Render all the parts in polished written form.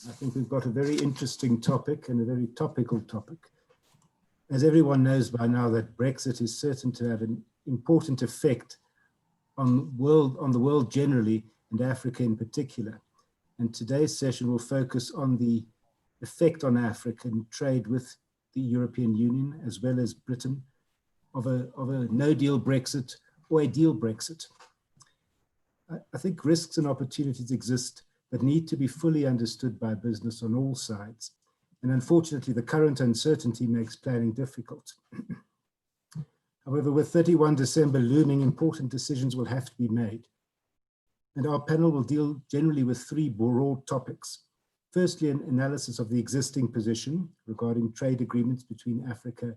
I think we've got a very interesting topic and a very topical topic. As everyone knows by now that Brexit is certain to have an important effect on the world generally and Africa in particular. And today's session will focus on the effect on African trade with the European Union as well as Britain of a no-deal Brexit or a deal Brexit. I think risks and opportunities exist that need to be fully understood by business on all sides. And unfortunately, the current uncertainty makes planning difficult. However, with 31 December looming, important decisions will have to be made. And our panel will deal generally with three broad topics. Firstly, an analysis of the existing position regarding trade agreements between Africa,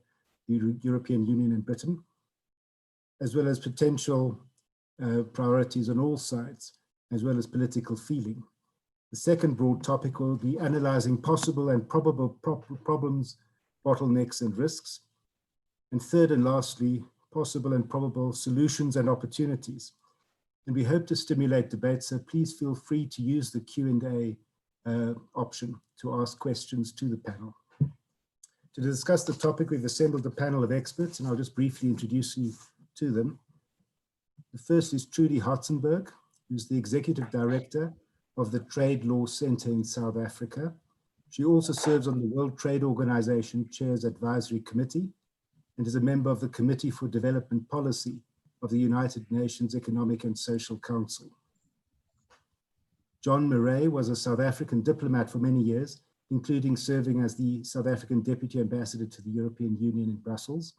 the European Union and Britain, as well as potential priorities on all sides, as well as political feeling. The second broad topic will be analyzing possible and probable problems, bottlenecks and risks. And third and lastly, possible and probable solutions and opportunities. And we hope to stimulate debate, so please feel free to use the Q&A option to ask questions to the panel. To discuss the topic, we've assembled a panel of experts, and I'll just briefly introduce you to them. The first is Trudy Hartzenberg, who's the Executive Director of the Trade Law Center in South Africa. She also serves on the World Trade Organization Chair's Advisory Committee and is a member of the Committee for Development Policy of the United Nations Economic and Social Council. John Murray was a South African diplomat for many years, including serving as the South African Deputy Ambassador to the European Union in Brussels,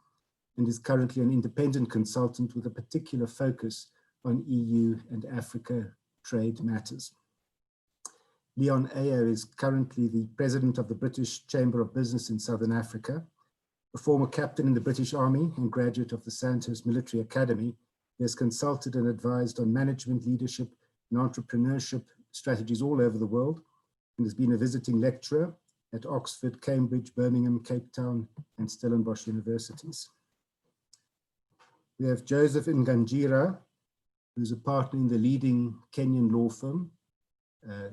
and is currently an independent consultant with a particular focus on EU and Africa trade matters. Leon Ayer is currently the President of the British Chamber of Business in Southern Africa, a former captain in the British Army and graduate of the Sandhurst Military Academy. He has consulted and advised on management, leadership, and entrepreneurship strategies all over the world, and has been a visiting lecturer at Oxford, Cambridge, Birmingham, Cape Town, and Stellenbosch universities. We have Joseph Nganjira, who's a partner in the leading Kenyan law firm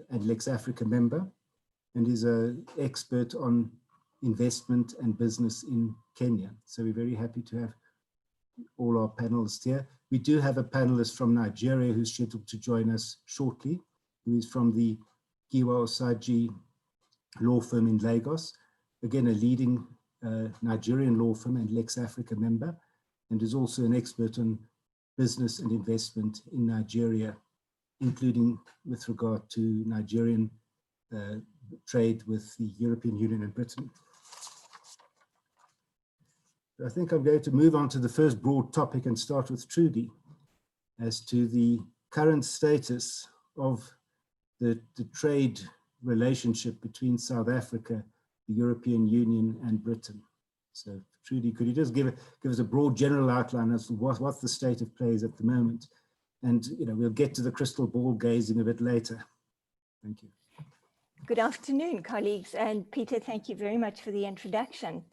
and Lex Africa member, and is an expert on investment and business in Kenya. So we're very happy to have all our panelists here. We do have a panelist from Nigeria who's scheduled to join us shortly, who is from the Giwa Osaji law firm in Lagos, again a leading Nigerian law firm and Lex Africa member, and is also an expert on business and investment in Nigeria, including with regard to Nigerian trade with the European Union and Britain. I think I'm going to move on to the first broad topic and start with Trudy as to the current status of the trade relationship between South Africa, the European Union and Britain. So Trudy, could you just give us a broad general outline as to what the state of play is at the moment? And we'll get to the crystal ball gazing a bit later. Thank you. Good afternoon, colleagues. And Peter, thank you very much for the introduction.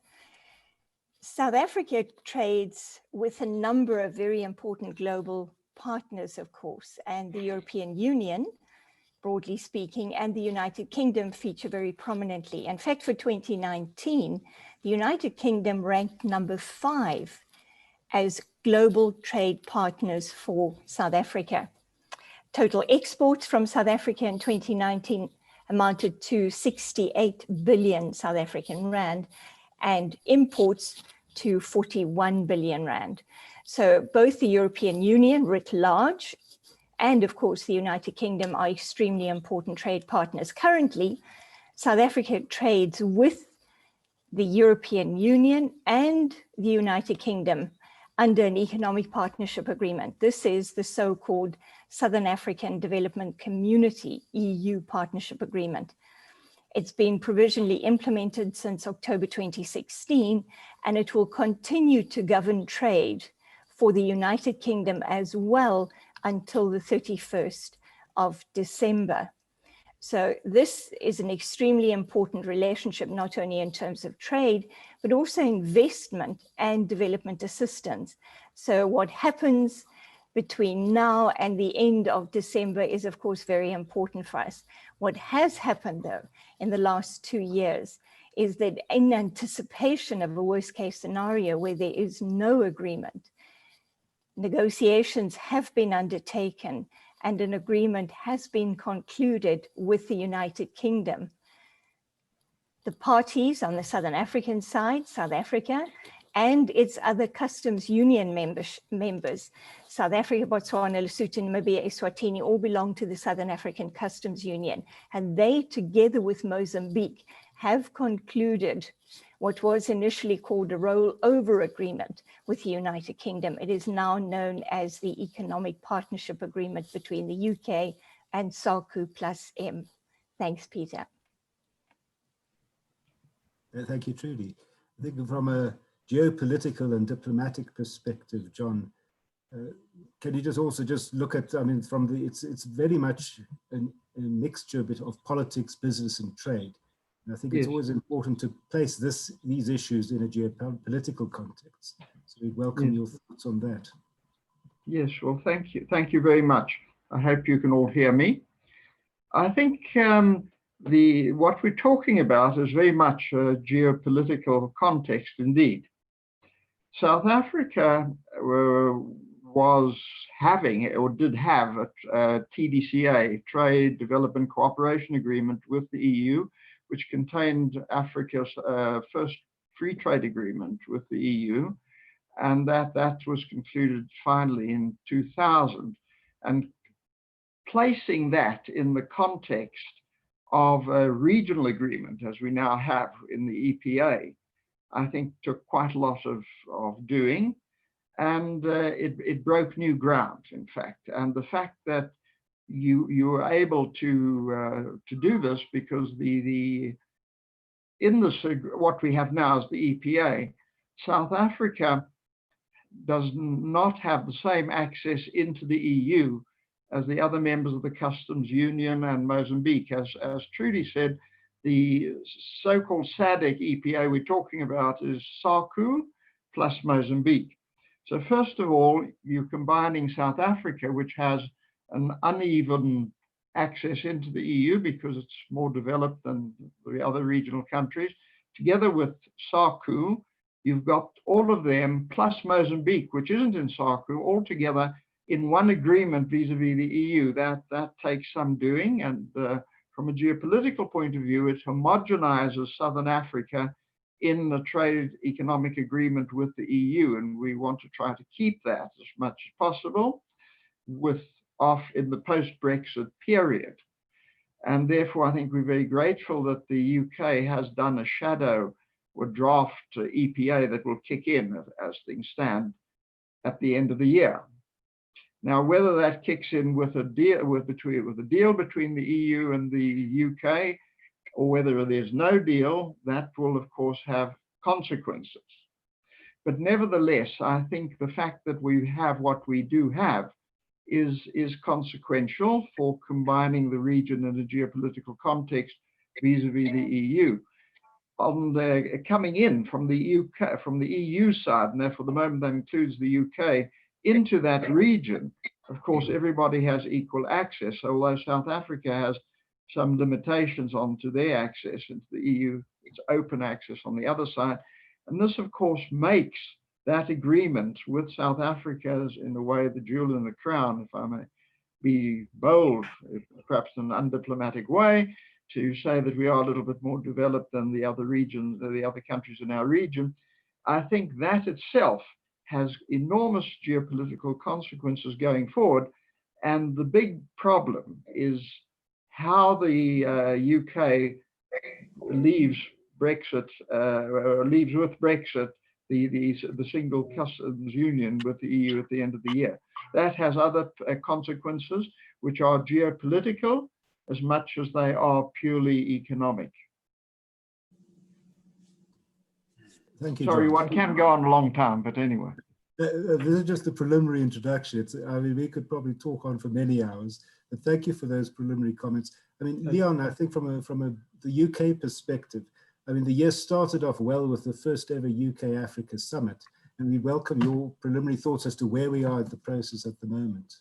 South Africa trades with a number of very important global partners, of course, and the European Union, broadly speaking, and the United Kingdom feature very prominently. In fact, for 2019, the United Kingdom ranked number 5 as global trade partners for South Africa. Total exports from South Africa in 2019 amounted to 68 billion South African rand and imports to 41 billion rand. So both the European Union writ large and of course the United Kingdom are extremely important trade partners. Currently, South Africa trades with the European Union and the United Kingdom under an economic partnership agreement. This is the so-called Southern African Development Community, EU Partnership Agreement. It's been provisionally implemented since October 2016, and it will continue to govern trade for the United Kingdom as well until the 31st of December. So this is an extremely important relationship, not only in terms of trade, but also investment and development assistance. So what happens between now and the end of December is, of course, very important for us. What has happened, though, in the last 2 years is that in anticipation of a worst-case scenario where there is no agreement, negotiations have been undertaken and an agreement has been concluded with the United Kingdom. The parties on the Southern African side, South Africa, and its other customs union members, South Africa, Botswana, Lesotho, Namibia, Eswatini, all belong to the Southern African Customs Union. And they, together with Mozambique, have concluded what was initially called a rollover agreement with the United Kingdom. It is now known as the Economic Partnership Agreement between the UK and SACU plus M. Thanks, Peter. Thank you, Trudy. I think from a geopolitical and diplomatic perspective, John, can you just also just look at, I mean, from the, it's very much a mixture bit of politics, business and trade. And I think it's always important to place these issues in a geopolitical context. So we welcome your thoughts on that. Yes, well, thank you. Thank you very much. I hope you can all hear me. I think what we're talking about is very much a geopolitical context indeed. South Africa was having, or did have, a TDCA, Trade Development Cooperation Agreement with the EU, which contained Africa's first free trade agreement with the EU, and that was concluded finally in 2000. And placing that in the context of a regional agreement, as we now have in the EPA, I think took quite a lot of doing, and it broke new ground, in fact. And the fact that you were able to do this because in this, what we have now as the EPA, South Africa does not have the same access into the EU as the other members of the Customs Union and Mozambique. As Trudy said, the so-called SADC EPA we're talking about is SACU plus Mozambique. So first of all, you're combining South Africa, which has an uneven access into the EU because it's more developed than the other regional countries, together with SACU. You've got all of them plus Mozambique, which isn't in SACU, all together in one agreement vis-a-vis the EU. That takes some doing, and from a geopolitical point of view, it homogenizes Southern Africa in the trade economic agreement with the EU, and we want to try to keep that as much as possible in the post-Brexit period. And therefore, I think we're very grateful that the UK has done a shadow or draft EPA that will kick in as things stand at the end of the year. Now, whether that kicks in with a deal between the EU and the UK, or whether there's no deal, that will of course have consequences. But nevertheless, I think the fact that we have what we do have is consequential for combining the region in a geopolitical context vis-a-vis the EU. Coming in from the UK, from the EU side, and therefore the moment that includes the UK, into that region, of course, everybody has equal access. Although South Africa has some limitations onto their access into the EU, it's open access on the other side. And this, of course, makes that agreement with South Africa as, in a way, the jewel in the crown, if I may be bold, perhaps in an undiplomatic way, to say that we are a little bit more developed than the other regions, the other countries in our region. I think that itself has enormous geopolitical consequences going forward. And the big problem is how the UK leaves Brexit, leaves with Brexit, the single customs union with the EU at the end of the year. That has other consequences, which are geopolitical as much as they are purely economic. Thank you, Sorry, John. one can go on a long time, but anyway. This is just a preliminary introduction. I mean, we could probably talk on for many hours, but thank you for those preliminary comments. I mean, Leon, I think from the UK perspective, I mean, the year started off well with the first ever UK-Africa summit, and we welcome your preliminary thoughts as to where we are at the process at the moment.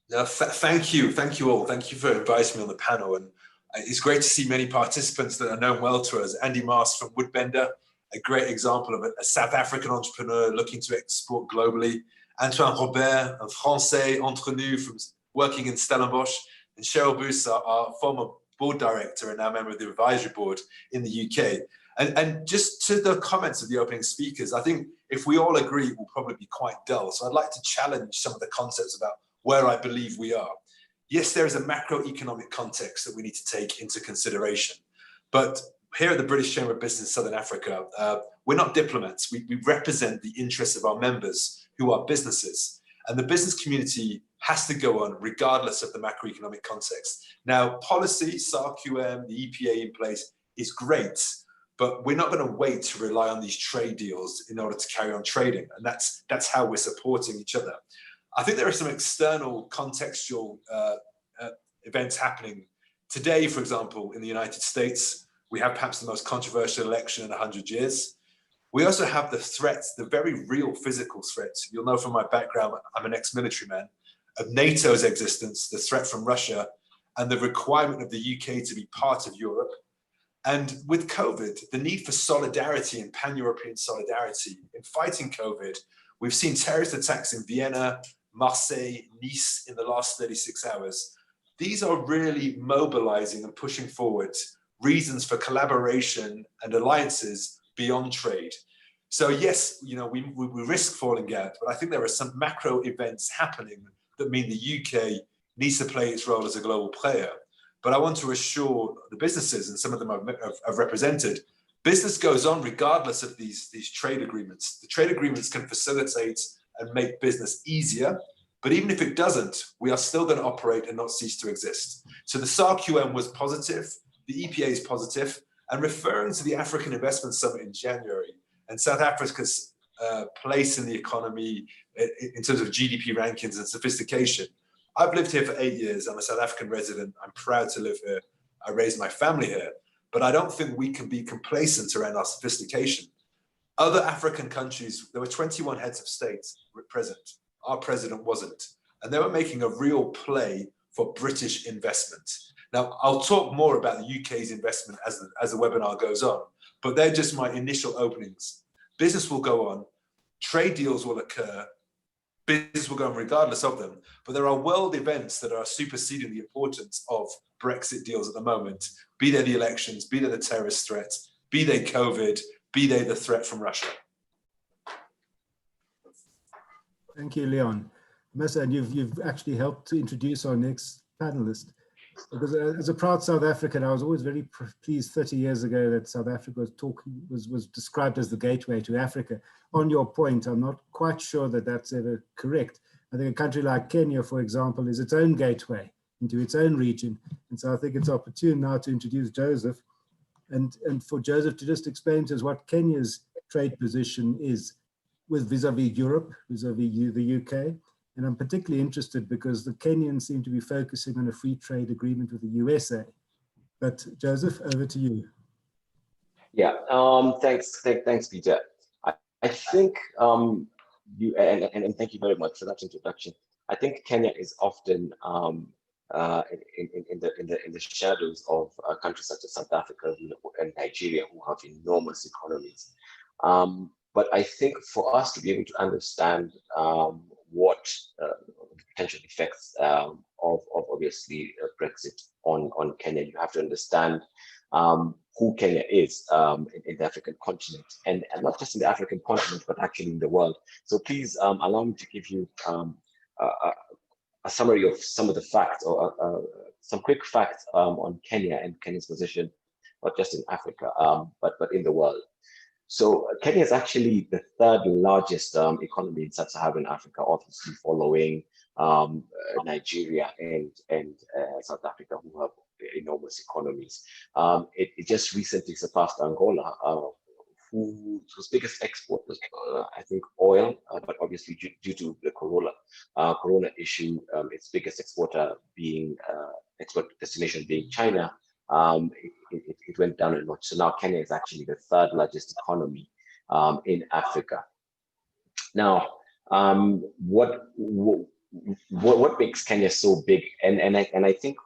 Thank you all. Thank you for inviting me on the panel. And it's great to see many participants that are known well to us. Andy Mast from Woodbender, a great example of a South African entrepreneur looking to export globally. Antoine Robert, a Français entre nous from working in Stellenbosch. And Cheryl Boos, our former board director and now member of the advisory board in the UK. And just to the comments of the opening speakers, I think if we all agree, we'll probably be quite dull. So I'd like to challenge some of the concepts about where I believe we are. Yes, there is a macroeconomic context that we need to take into consideration. But here at the British Chamber of Business in Southern Africa, we're not diplomats. We represent the interests of our members who are businesses. And the business community has to go on regardless of the macroeconomic context. Now, policy, SARQM, the EPA in place is great, but we're not going to wait to rely on these trade deals in order to carry on trading. And that's how we're supporting each other. I think there are some external contextual events happening. Today, for example, in the United States, we have perhaps the most controversial election in 100 years. We also have the threats, the very real physical threats. You'll know from my background, I'm an ex-military man, of NATO's existence, the threat from Russia, and the requirement of the UK to be part of Europe. And with COVID, the need for solidarity and pan-European solidarity in fighting COVID. We've seen terrorist attacks in Vienna, Marseille, Nice in the last 36 hours. These are really mobilizing and pushing forward reasons for collaboration and alliances beyond trade. So yes, we risk falling out, but I think there are some macro events happening that mean the UK needs to play its role as a global player. But I want to assure the businesses, and some of them I've represented, business goes on regardless of these trade agreements. The trade agreements can facilitate and make business easier, but even if it doesn't, we are still going to operate and not cease to exist. So the SARQM was positive, the EPA is positive, and referring to the African Investment Summit in January and South Africa's place in the economy in terms of GDP rankings and sophistication. I've lived here for 8 years. I'm a South African resident. I'm proud to live here. I raised my family here, but I don't think we can be complacent around our sophistication. Other African countries, there were 21 heads of state present. Our president wasn't. And they were making a real play for British investment. Now, I'll talk more about the UK's investment as the webinar goes on, but they're just my initial openings. Business will go on, trade deals will occur, business will go on regardless of them, but there are world events that are superseding the importance of Brexit deals at the moment, be they the elections, be they the terrorist threat, be they COVID, be they the threat from Russia. Thank you, Leon. Mesa, and you've actually helped to introduce our next panelist. Because as a proud South African, I was always very pleased 30 years ago that South Africa was described as the gateway to Africa. On your point, I'm not quite sure that that's ever correct. I think a country like Kenya, for example, is its own gateway into its own region. And so I think it's opportune now to introduce Joseph and for Joseph to just explain to us what Kenya's trade position is with vis-a-vis Europe, vis-a-vis the UK. And I'm particularly interested because the Kenyans seem to be focusing on a free trade agreement with the USA. But Joseph, over to you. Yeah, thanks, Peter. I think you and thank you very much for that introduction. I think Kenya is often in the shadows of countries such as South Africa and Nigeria, who have enormous economies. But I think for us to be able to understand what the potential effects of obviously Brexit on Kenya, you have to understand who Kenya is in the African continent, and not just in the African continent, but actually in the world. So please allow me to give you a summary of some of the facts, or some quick facts on Kenya and Kenya's position, not just in Africa, but in the world. So Kenya is actually the third largest economy in sub-Saharan Africa, obviously following Nigeria and South Africa, who have enormous economies. It just recently surpassed Angola, whose biggest export was, I think, oil, but obviously due to the corona issue, its biggest exporter being export destination being China. It went down a notch. So now Kenya is actually the third largest economy in Africa. Now, what makes Kenya so big? And I think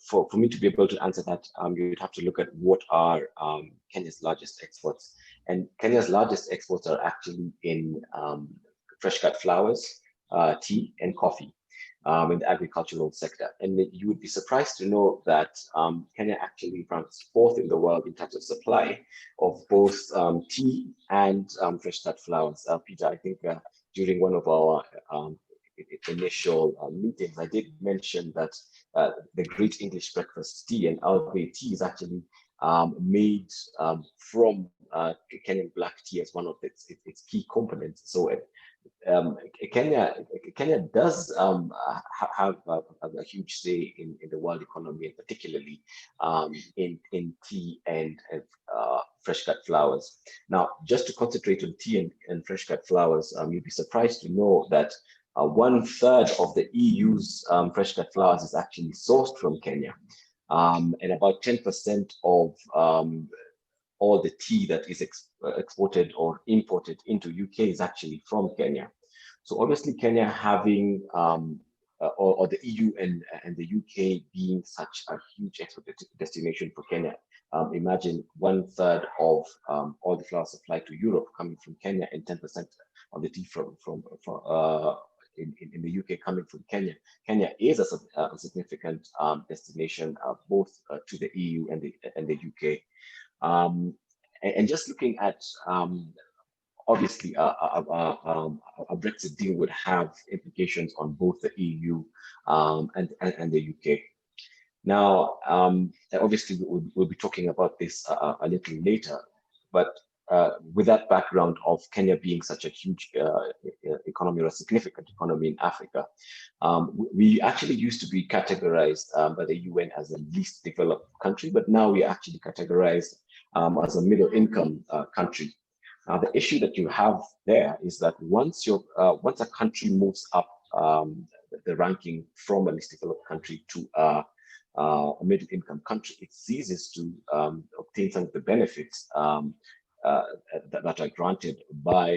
for me to be able to answer that, you'd have to look at what are Kenya's largest exports. And Kenya's largest exports are actually in fresh cut flowers, tea, and coffee. In the agricultural sector. And you would be surprised to know that Kenya actually ranks 4th in the world in terms of supply of both tea and fresh cut flowers. Peter, I think during one of our initial meetings, I did mention that the Great English Breakfast Tea and Earl Grey tea is actually made from Kenyan black tea as one of its key components. So Kenya does have a huge say in the world economy, and particularly in tea and fresh cut flowers. Now, just to concentrate on tea and fresh cut flowers, you'd be surprised to know that 1/3 of the EU's fresh cut flowers is actually sourced from Kenya, and about 10% of all the tea that is exported or imported into UK is actually from Kenya. So obviously Kenya having, or the EU and the UK being such a huge export destination for Kenya. Imagine 1/3 of all the flour supplied to Europe coming from Kenya, and 10% of the tea in the UK coming from Kenya. Kenya is a significant destination, both to the EU and the UK. And just looking at obviously a Brexit deal would have implications on both the EU and the UK. Now, obviously we'll be talking about this a little later, but with that background of Kenya being such a huge economy, or a significant economy in Africa, we actually used to be categorized by the UN as a least developed country, but now we are actually categorized as a middle income country. Now, the issue that you have there is that once a country moves up the ranking from a least developed country to a middle income country, it ceases to obtain some of the benefits that are granted by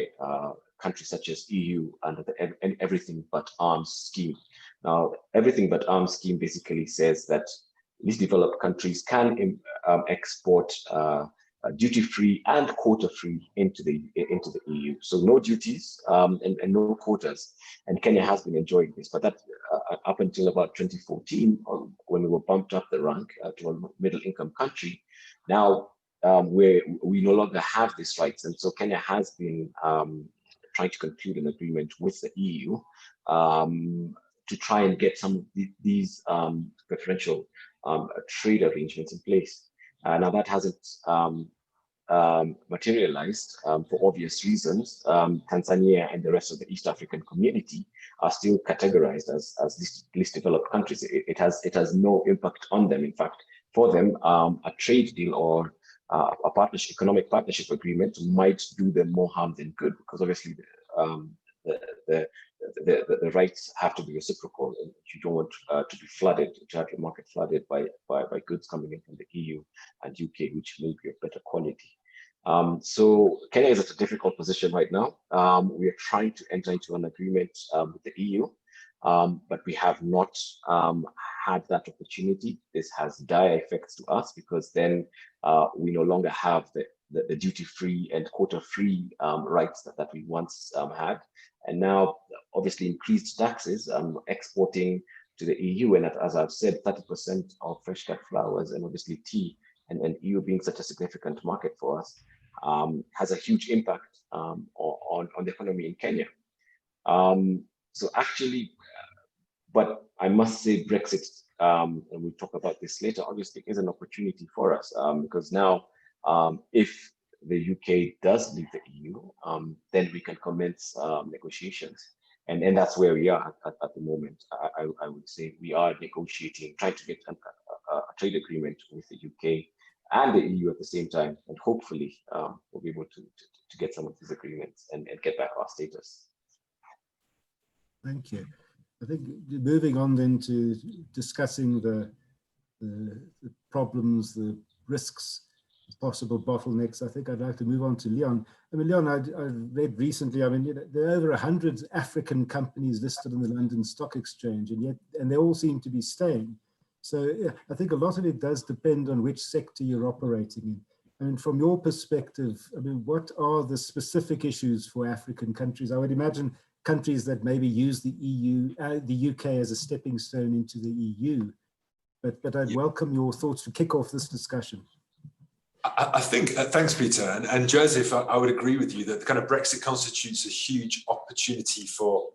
countries such as EU under the Everything But Arms scheme. Now, Everything But Arms scheme basically says that least developed countries can export duty-free and quota-free into the EU. So no duties and no quotas. And Kenya has been enjoying this, but that up until about 2014, when we were bumped up the rank to a middle-income country. Now we no longer have these rights, and so Kenya has been trying to conclude an agreement with the EU to try and get some of these preferential trade arrangements in place. Now that hasn't materialized for obvious reasons. Tanzania and the rest of the East African community are still categorized as least developed countries. It has no impact on them. In fact, for them, a trade deal or a economic partnership agreement might do them more harm than good, because obviously the rights have to be reciprocal. And you don't want to be flooded, to have your market flooded by goods coming in from the EU and UK, which may be of better quality. So Kenya is at a difficult position right now. We are trying to enter into an agreement with the EU, but we have not had that opportunity. This has dire effects to us, because then we no longer have the duty-free and quota-free rights that we once had. And now, obviously, increased taxes exporting to the EU. And as I've said, 30% of fresh cut flowers and obviously tea, and EU being such a significant market for us, has a huge impact on the economy in Kenya. So actually, but I must say Brexit, and we'll talk about this later, obviously is an opportunity for us, because now if the UK does leave the EU, then we can commence negotiations. And that's where we are at the moment. I would say we are negotiating, trying to get a trade agreement with the UK and the EU at the same time. And hopefully we'll be able to get some of these agreements and get back our status. Thank you. I think moving on then to discussing the problems, the risks possible bottlenecks, I think I'd like to move on to Leon. I mean, Leon, I read recently, I mean, there are over 100 African companies listed on the London Stock Exchange, and they all seem to be staying. So yeah, I think a lot of it does depend on which sector you're operating in. I mean, from your perspective, I mean, what are the specific issues for African countries? I would imagine countries that maybe use the the UK as a stepping stone into the EU. But I'd welcome your thoughts to kick off this discussion. I think, thanks, Peter. And Joseph, I would agree with you that kind of Brexit constitutes a huge opportunity for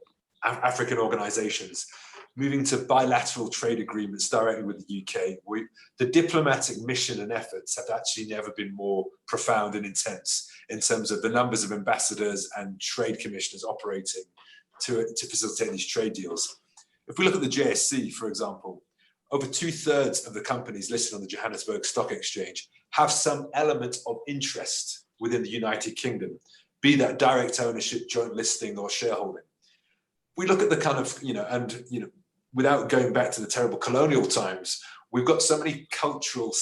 African organizations. Moving to bilateral trade agreements directly with the UK, the diplomatic mission and efforts have actually never been more profound and intense in terms of the numbers of ambassadors and trade commissioners operating to facilitate these trade deals. If we look at the JSC, for example, over 2/3 of the companies listed on the Johannesburg Stock Exchange have some element of interest within the United Kingdom, be that direct ownership, joint listing, or shareholding. We look at the kind of, without going back to the terrible colonial times, we've got so many cultural,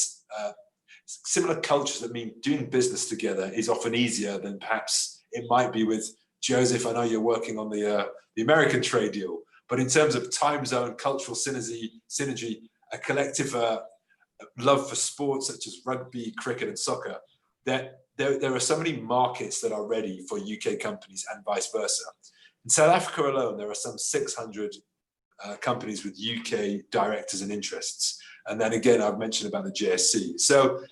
similar cultures that mean doing business together is often easier than perhaps it might be with Joseph. I know you're working on the American trade deal, but in terms of time zone, cultural synergy, a collective love for sports such as rugby, cricket, and soccer, there are so many markets that are ready for UK companies and vice versa. In South Africa alone, there are some 600 companies with UK directors and interests. And then again, I've mentioned about the JSC. So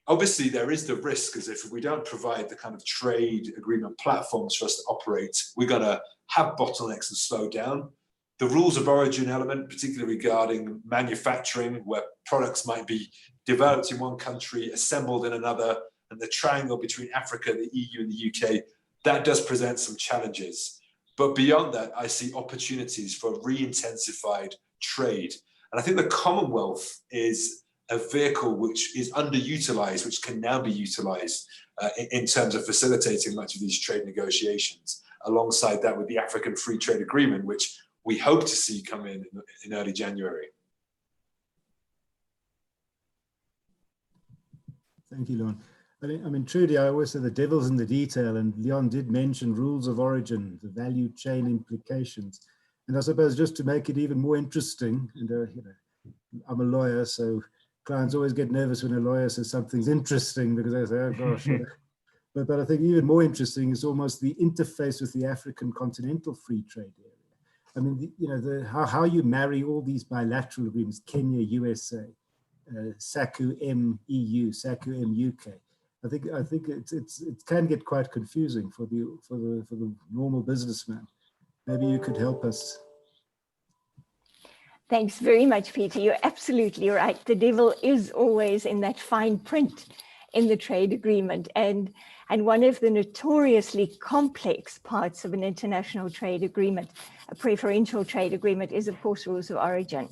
obviously there is the risk, as if we don't provide the kind of trade agreement platforms for us to operate, we're going to have bottlenecks and slow down. The rules of origin element, particularly regarding manufacturing, where products might be developed in one country, assembled in another, and the triangle between Africa, the EU, and the UK, that does present some challenges. But beyond that, I see opportunities for re-intensified trade. And I think the Commonwealth is a vehicle which is underutilized, which can now be utilized in terms of facilitating much of these trade negotiations. Alongside that, with the African Free Trade Agreement, which we hope to see come in early January. Thank you, Leon. I mean, truly, I always say the devil's in the detail, and Leon did mention rules of origin, the value chain implications. And I suppose just to make it even more interesting, and I'm a lawyer, so clients always get nervous when a lawyer says something's interesting because they say, oh gosh. But I think even more interesting is almost the interface with the African continental free trade area. I mean, how you marry all these bilateral agreements, Kenya, USA, SACU-M EU, SACU-M UK. I think it can get quite confusing for the normal businessman. Maybe you could help us. Thanks very much, Peter. You're absolutely right. The devil is always in that fine print in the trade agreement. And one of the notoriously complex parts of an international trade agreement, a preferential trade agreement, is, of course, rules of origin.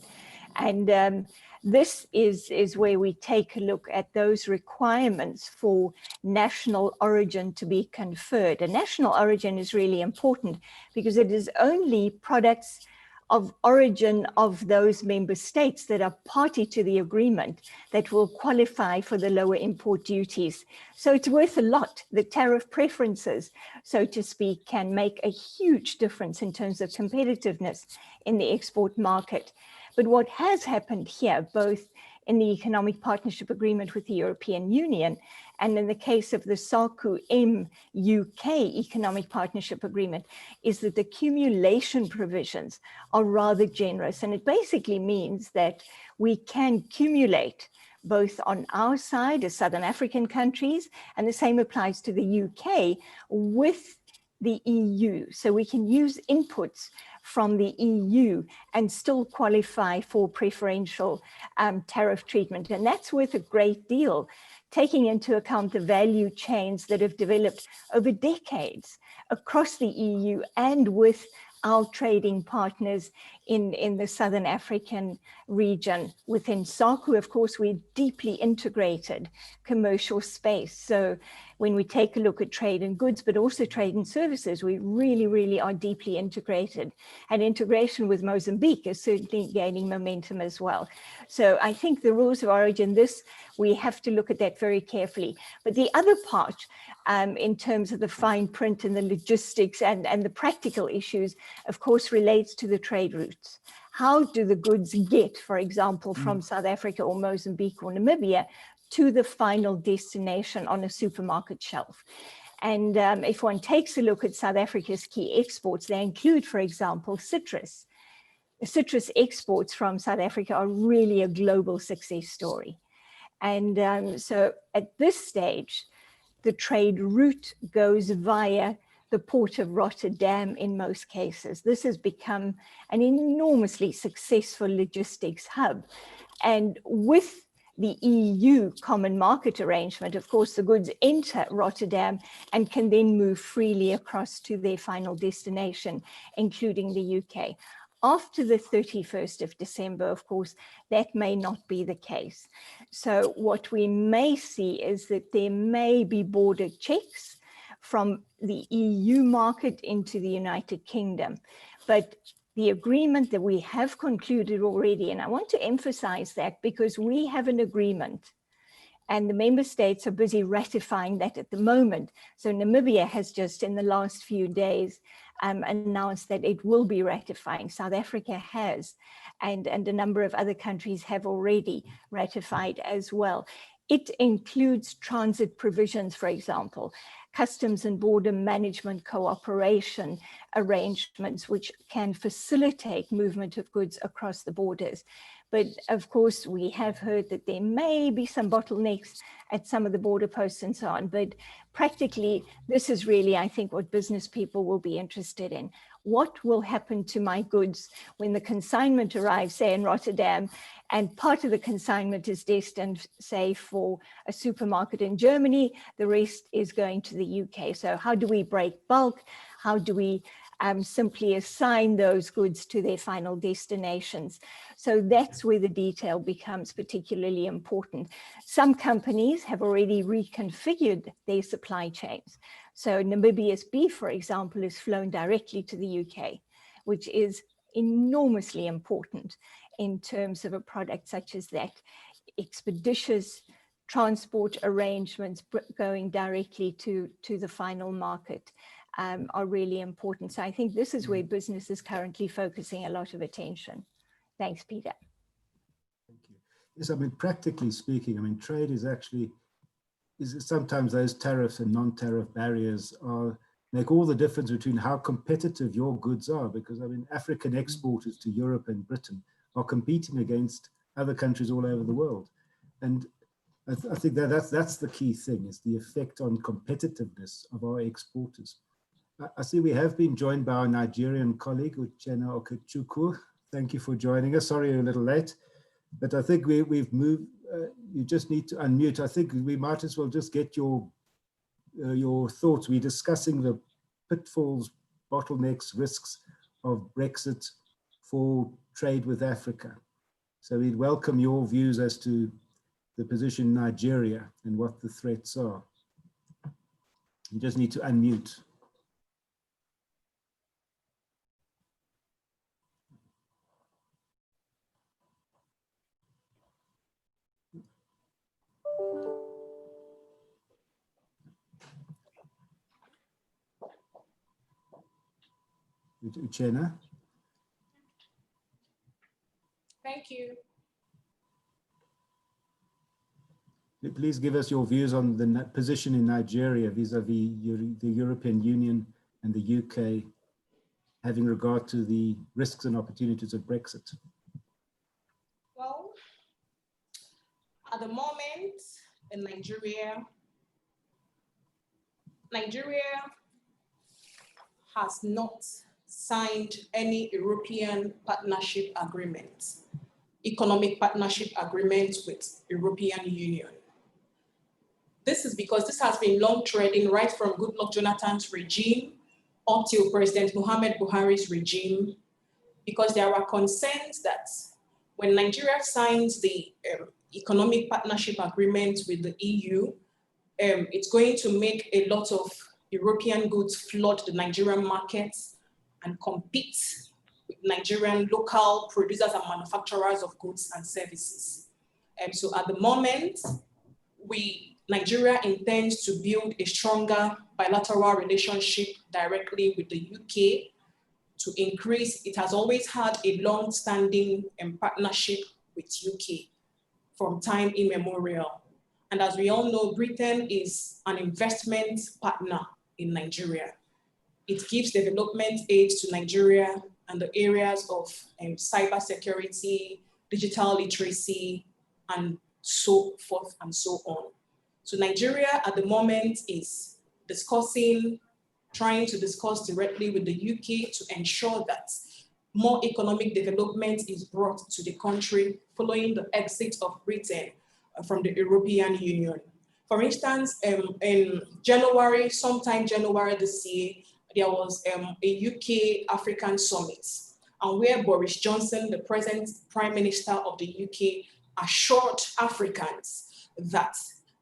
And this is where we take a look at those requirements for national origin to be conferred. And national origin is really important because it is only products of origin of those member states that are party to the agreement that will qualify for the lower import duties. So it's worth a lot. The tariff preferences, so to speak, can make a huge difference in terms of competitiveness in the export market. But what has happened here, both in the Economic Partnership Agreement with the European Union and in the case of the SACU-M UK Economic Partnership Agreement, is that the cumulation provisions are rather generous. And it basically means that we can cumulate both on our side as Southern African countries, and the same applies to the UK, with the EU. So we can use inputs from the EU and still qualify for preferential tariff treatment. And that's worth a great deal, taking into account the value chains that have developed over decades across the EU and with our trading partners in the Southern African region. Within SACU, of course, we're deeply integrated commercial space. So when we take a look at trade in goods, but also trade in services, we really, really are deeply integrated. And integration with Mozambique is certainly gaining momentum as well. So I think the rules of origin, we have to look at that very carefully. But the other part, in terms of the fine print and the logistics and the practical issues, of course, relates to the trade routes. How do the goods get, for example, from South Africa or Mozambique or Namibia to the final destination on a supermarket shelf? And if one takes a look at South Africa's key exports, they include, for example, citrus. The citrus exports from South Africa are really a global success story. And so at this stage, the trade route goes via the port of Rotterdam in most cases. This has become an enormously successful logistics hub. And with the EU common market arrangement, of course, the goods enter Rotterdam and can then move freely across to their final destination, including the UK. After the 31st of December, of course, that may not be the case. So what we may see is that there may be border checks from the EU market into the United Kingdom. But the agreement that we have concluded already, and I want to emphasize that because we have an agreement and the member states are busy ratifying that at the moment. So Namibia has just in the last few days announced that it will be ratifying. South Africa has, and a number of other countries have already ratified as well. It includes transit provisions, for example, customs and border management cooperation arrangements, which can facilitate movement of goods across the borders. But of course, we have heard that there may be some bottlenecks at some of the border posts and so on. But practically, this is really, I think, what business people will be interested in. What will happen to my goods when the consignment arrives, say, in Rotterdam, and part of the consignment is destined, say, for a supermarket in Germany, the rest is going to the UK. So how do we break bulk? How do we simply assign those goods to their final destinations? So that's where the detail becomes particularly important. Some companies have already reconfigured their supply chains. So Namibia's beef, for example, is flown directly to the UK, which is enormously important in terms of a product such as that. Expeditious transport arrangements going directly to the final market are really important. So I think this is where business is currently focusing a lot of attention. Thanks, Peter. Thank you. Yes, I mean, practically speaking, I mean, trade is sometimes those tariffs and non-tariff barriers make all the difference between how competitive your goods are, because I mean, African exporters to Europe and Britain are competing against other countries all over the world. And I think that's the key thing, is the effect on competitiveness of our exporters. I see we have been joined by our Nigerian colleague, Uchenna Okechukwu. Thank you for joining us. Sorry you're a little late, but I think we've moved. You just need to unmute. I think we might as well just get your thoughts. We're discussing the pitfalls, bottlenecks, risks of Brexit for trade with Africa. So we'd welcome your views as to the position in Nigeria and what the threats are. You just need to unmute. Uchenna? Thank you. Please give us your views on the position in Nigeria vis-a-vis the European Union and the UK, having regard to the risks and opportunities of Brexit. Well, at the moment in Nigeria has not signed any European partnership agreements, economic partnership agreements with European Union. This is because this has been long trading right from Goodluck Jonathan's regime up till President Muhammad Buhari's regime. because there are concerns that when Nigeria signs the economic partnership agreement with the EU, it's going to make a lot of European goods flood the Nigerian markets and compete with Nigerian local producers and manufacturers of goods and services. So at the moment, Nigeria intends to build a stronger bilateral relationship directly with the UK to increase. It has always had a long-standing partnership with UK from time immemorial. And as we all know, Britain is an investment partner in Nigeria. It gives development aid to Nigeria and the areas of cybersecurity, digital literacy, and so forth and so on. So Nigeria at the moment is trying to discuss directly with the UK to ensure that more economic development is brought to the country following the exit of Britain from the European Union. For instance, in January, sometime January this year, there was a UK African summit, and where Boris Johnson, the present Prime Minister of the UK, assured Africans that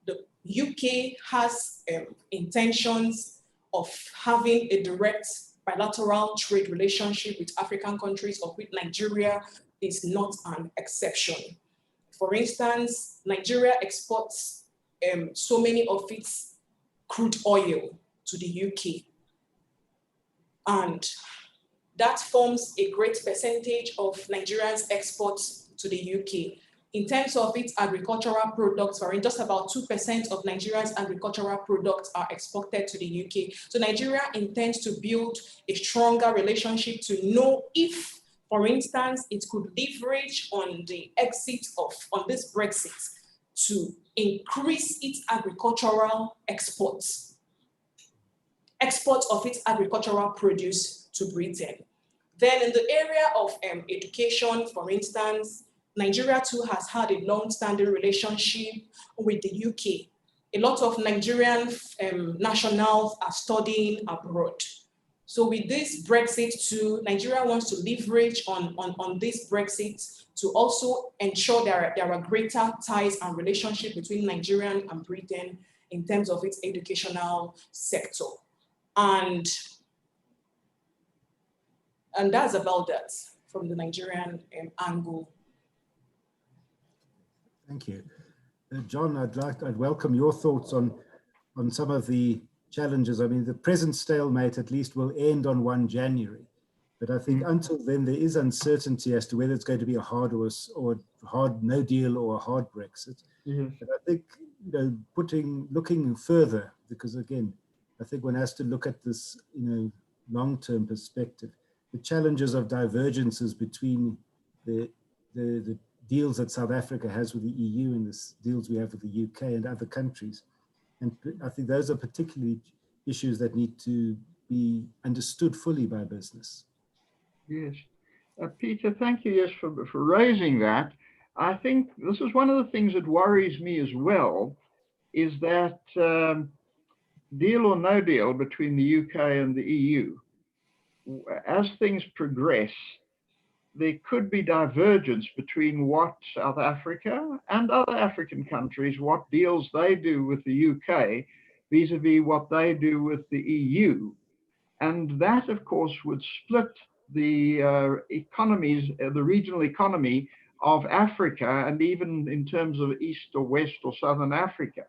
the UK has intentions of having a direct bilateral trade relationship with African countries, of which Nigeria is not an exception. For instance, Nigeria exports so many of its crude oil to the UK. And that forms a great percentage of Nigerians' exports to the UK. In terms of its agricultural products, just about 2% of Nigeria's agricultural products are exported to the UK. So Nigeria intends to build a stronger relationship to know if, for instance, it could leverage on the exit on this Brexit to increase its agricultural exports of its agricultural produce to Britain. Then in the area of education, for instance, Nigeria too has had a long-standing relationship with the UK. A lot of Nigerian nationals are studying abroad. So with this Brexit too, Nigeria wants to leverage on this Brexit to also ensure there are greater ties and relationship between Nigeria and Britain in terms of its educational sector. And that's about that from the Nigerian angle. Thank you. John, I'd welcome your thoughts on some of the challenges. I mean, the present stalemate at least will end on 1 January. But I think until then, there is uncertainty as to whether it's going to be a hard or a hard no deal or a hard Brexit. Yes. But I think, looking further, because again, I think one has to look at this, long-term perspective. The challenges of divergences between the deals that South Africa has with the EU and the deals we have with the UK and other countries. And I think those are particularly issues that need to be understood fully by business. Yes. Peter, thank you, yes, for raising that. I think this is one of the things that worries me as well, is that deal or no deal between the UK and the EU, as things progress, there could be divergence between what South Africa and other African countries, what deals they do with the UK vis-a-vis what they do with the EU. And that, of course, would split the economies, the regional economy of Africa, and even in terms of East or West or Southern Africa.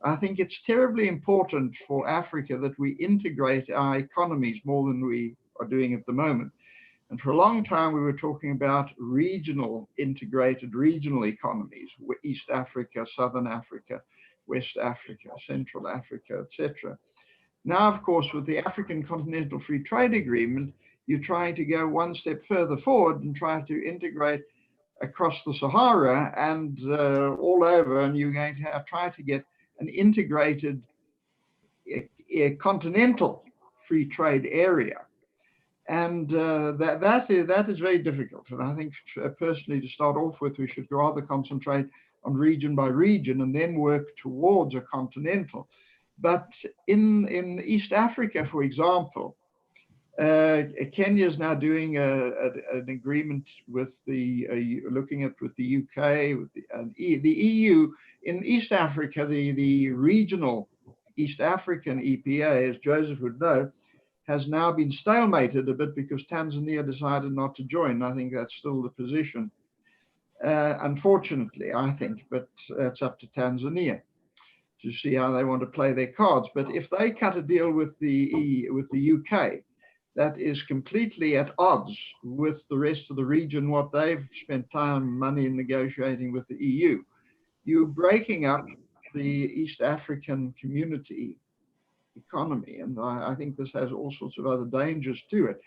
I think it's terribly important for Africa that we integrate our economies more than we are doing at the moment. And for a long time, we were talking about integrated regional economies, East Africa, Southern Africa, West Africa, Central Africa, etc. Now, of course, with the African Continental Free Trade Agreement, you're trying to go one step further forward and try to integrate across the Sahara and all over, and you're going to try to get an integrated continental free trade area. And that is very difficult. And I think personally, to start off with, we should rather concentrate on region by region and then work towards a continental. But in East Africa, for example, Kenya is now doing an agreement with looking at with the UK, with the EU. In East Africa, the regional East African EPA, as Joseph would know, has now been stalemated a bit because Tanzania decided not to join. I think that's still the position. Unfortunately, I think, but it's up to Tanzania to see how they want to play their cards. But if they cut a deal with the UK, that is completely at odds with the rest of the region, what they've spent time and money in negotiating with the EU. You're breaking up the East African community economy, and I think this has all sorts of other dangers to it.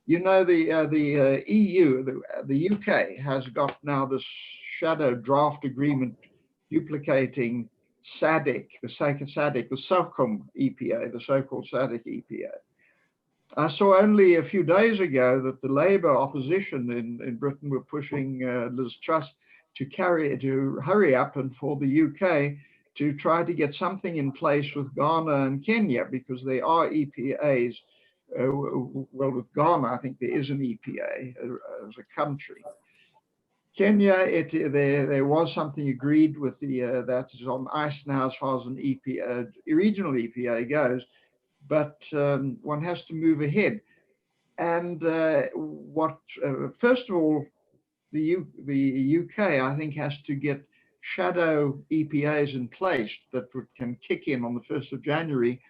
You know, the EU, the UK has got now this shadow draft agreement duplicating SADC, the SOCOM EPA, the so-called SADC EPA. I saw only a few days ago that the Labour opposition in Britain were pushing Liz Truss to hurry up and for the UK to try to get something in place with Ghana and Kenya, because there are EPAs. Well, with Ghana, I think there is an EPA as a country. Kenya, there was something agreed with that is on ice now as far as an EPA, regional EPA goes, but one has to move ahead. And first of all, the UK, I think, has to get shadow EPAs in place that can kick in on the 1st of January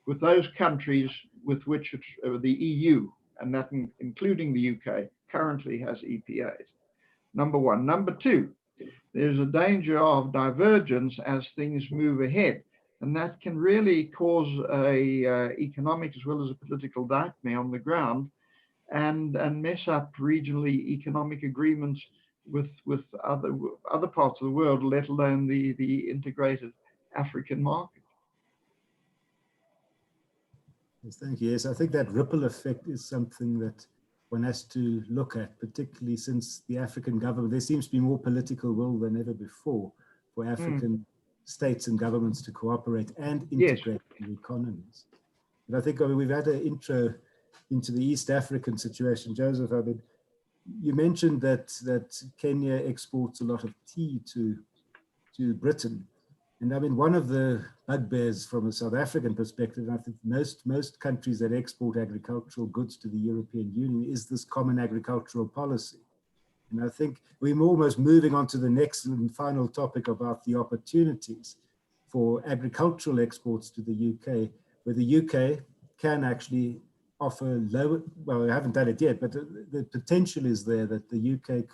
with those countries with which the EU, and that including the UK, currently has EPAs. Number one. Number two, there's a danger of divergence as things move ahead. And that can really cause a economic as well as a political nightmare on the ground, and mess up regionally economic agreements with other parts of the world, let alone the integrated African market. Yes, thank you. Yes, I think that ripple effect is something that one has to look at, particularly since the African government, there seems to be more political will than ever before for African states and governments to cooperate and integrate their economies. And I think we've had an intro into the East African situation. Joseph, I mean, you mentioned that Kenya exports a lot of tea to Britain. And I mean, one of the bugbears from a South African perspective, and I think most countries that export agricultural goods to the European Union, is this common agricultural policy. And I think we're almost moving on to the next and final topic about the opportunities for agricultural exports to the UK, where the UK can actually offer lower, well, we haven't done it yet, but the potential is there that the UK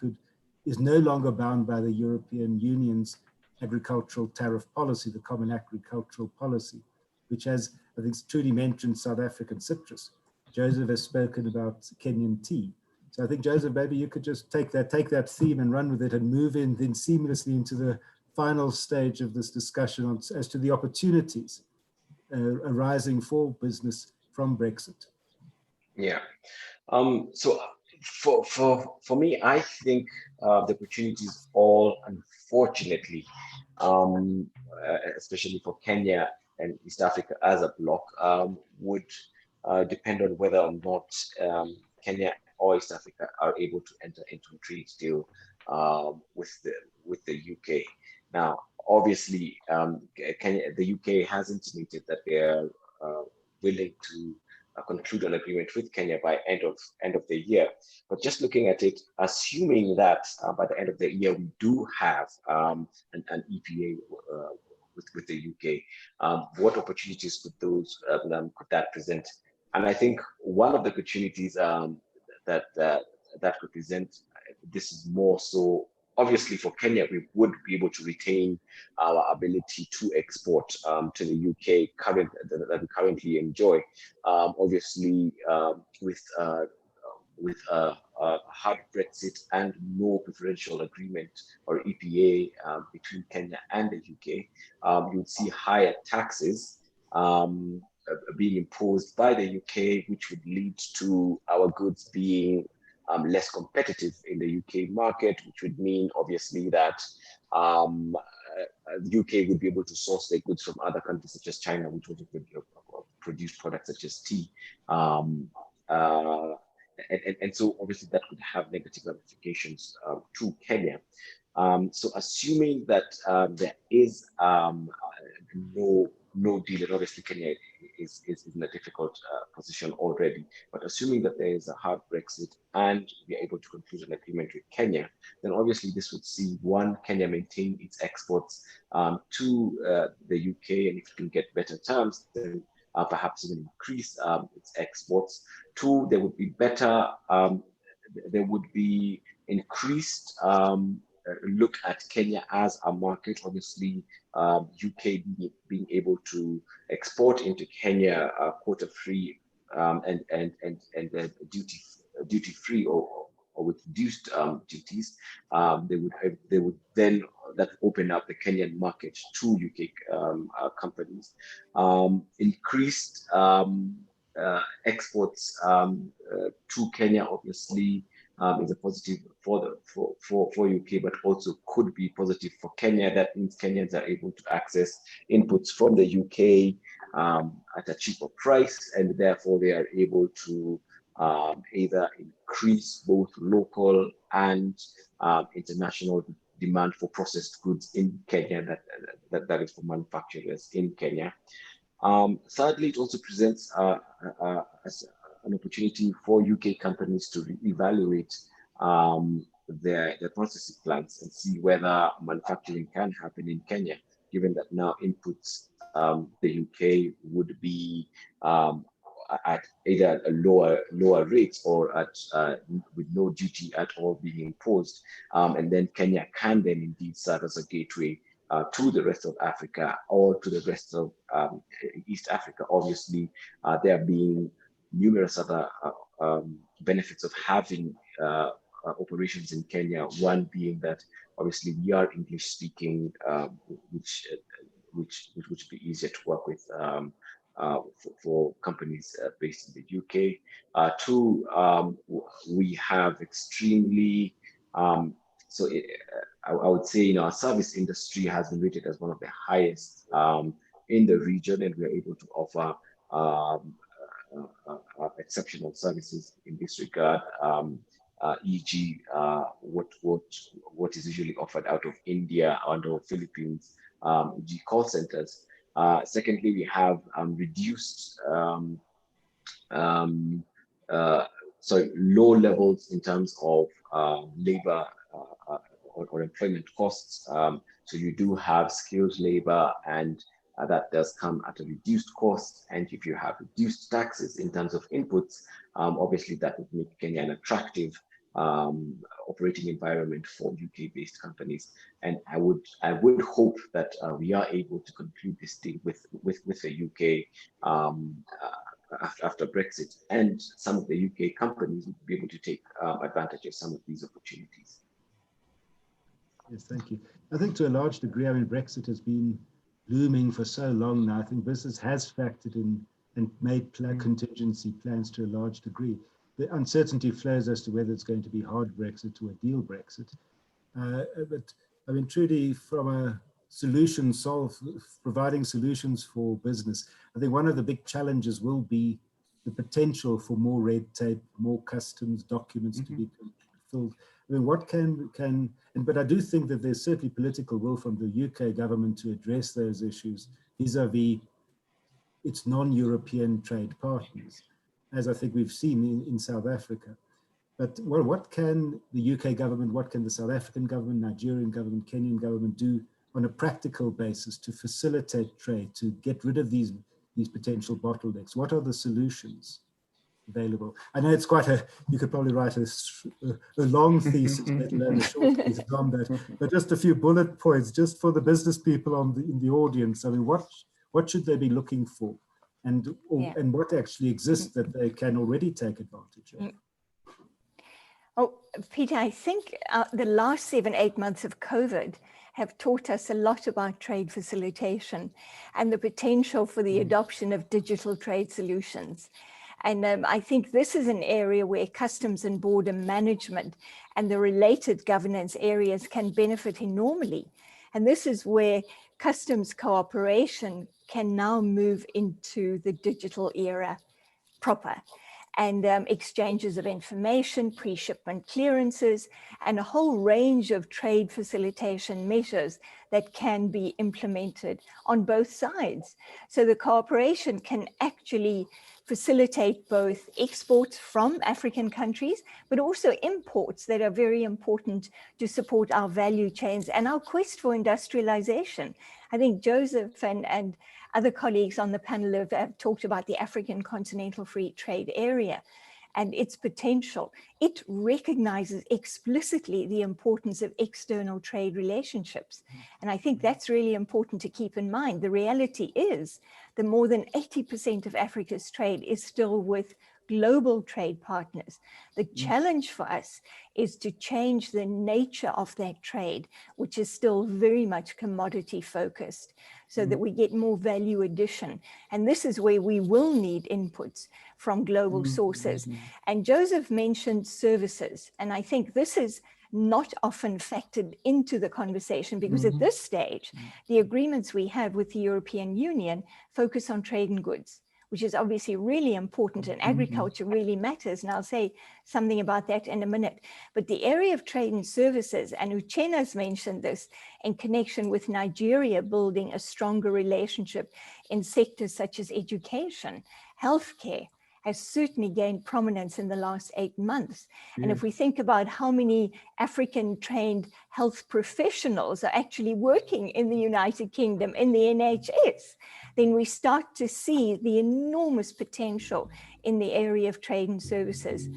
is no longer bound by the European Union's agricultural tariff policy, the common agricultural policy, which has, I think, truly mentioned South African citrus. Joseph has spoken about Kenyan tea. So I think, Joseph, maybe you could just take that theme and run with it and move in then seamlessly into the final stage of this discussion as to the opportunities arising for business from Brexit. Yeah. So for me, I think the opportunities all, unfortunately, especially for Kenya and East Africa as a bloc, would depend on whether or not Kenya or East Africa are able to enter into a trade deal with the UK. Now, obviously, the UK has intimated that they are willing to conclude an agreement with Kenya by end of the year. But just looking at it, assuming that by the end of the year we do have an EPA with the UK, what opportunities could that present? And I think one of the opportunities that could present, this is more so obviously for Kenya, we would be able to retain our ability to export to the UK that we currently enjoy. Obviously, with a hard Brexit and no preferential agreement or EPA between Kenya and the UK, you'd see higher taxes being imposed by the UK, which would lead to our goods being less competitive in the UK market, which would mean obviously that the UK would be able to source their goods from other countries such as China, which would produce products such as tea and so obviously that could have negative ramifications to Kenya. So assuming that there is no deal, and obviously Kenya is in a difficult position already, but assuming that there is a hard Brexit and we are able to conclude an agreement with Kenya, then obviously this would see, one, Kenya maintain its exports to the UK, and if it can get better terms, then perhaps even increase its exports. Two, there would be better, there would be increased look at Kenya as a market. Obviously, UK being able to export into Kenya quota-free and duty free or with reduced duties, they would then that open up the Kenyan market to UK companies. Increased exports to Kenya obviously is a positive for UK, but also could be positive for Kenya. That means Kenyans are able to access inputs from the UK at a cheaper price, and therefore they are able to either increase both local and international demand for processed goods in Kenya, that is for manufacturers in Kenya. Thirdly, it also presents as an opportunity for UK companies to evaluate their processing plants and see whether manufacturing can happen in Kenya, given that now inputs the UK would be at either a lower rates or at with no duty at all being imposed, and then Kenya can then indeed serve as a gateway to the rest of Africa or to the rest of East Africa. Obviously, there being numerous other benefits of having operations in Kenya. One being that obviously we are English speaking, which would be easier to work with for companies based in the UK. Two, we have extremely I would say, our service industry has been rated as one of the highest in the region, and we are able to offer exceptional services in this regard. E.g., what is usually offered out of India and or Philippines, e.g. call centers. Secondly, we have reduced low levels in terms of labor or employment costs. So you do have skilled labor, and that does come at a reduced cost. And if you have reduced taxes in terms of inputs, obviously that would make Kenya an attractive operating environment for UK-based companies. And I would hope that we are able to conclude this deal with the UK after Brexit, and some of the UK companies would be able to take advantage of some of these opportunities. Yes, thank you. I think to a large degree, I mean, Brexit has been looming for so long now. I think business has factored in and made contingency plans to a large degree. The uncertainty flows as to whether it's going to be hard Brexit or a deal Brexit. But I mean, truly from a providing solutions for business, I think one of the big challenges will be the potential for more red tape, more customs documents to be filled. I mean, what but I do think that there's certainly political will from the UK government to address those issues vis-a-vis its non-European trade partners, as I think we've seen in South Africa. But what can the UK government, what can the South African government, Nigerian government, Kenyan government do on a practical basis to facilitate trade, to get rid of these potential bottlenecks? What are the solutions available? I know it's you could probably write a long thesis, let alone a short thesis on that, but just a few bullet points, just for the business people in the audience. I mean, what should they be looking for? And what actually exists that they can already take advantage of? Oh, Peter, I think the last 7-8 months of COVID have taught us a lot about trade facilitation and the potential for the adoption of digital trade solutions. And I think this is an area where customs and border management and the related governance areas can benefit enormously. And this is where customs cooperation can now move into the digital era proper. and exchanges of information, pre-shipment clearances, and a whole range of trade facilitation measures that can be implemented on both sides. So the cooperation can actually facilitate both exports from African countries, but also imports that are very important to support our value chains and our quest for industrialization. I think Joseph and other colleagues on the panel have talked about the African Continental Free Trade Area and its potential. It recognizes explicitly the importance of external trade relationships. And I think that's really important to keep in mind. The reality is that more than 80% of Africa's trade is still with global trade partners. The challenge for us is to change the nature of that trade, which is still very much commodity focused, so that we get more value addition. And this is where we will need inputs from global sources. And Joseph mentioned services. And I think this is not often factored into the conversation because at this stage, the agreements we have with the European Union focus on trade and goods, which is obviously really important, and agriculture really matters. And I'll say something about that in a minute. But the area of trade and services, and Uchena's mentioned this in connection with Nigeria building a stronger relationship in sectors such as education, healthcare, has certainly gained prominence in the last 8 months. And if we think about how many African trained health professionals are actually working in the United Kingdom in the NHS, then we start to see the enormous potential in the area of trade and services.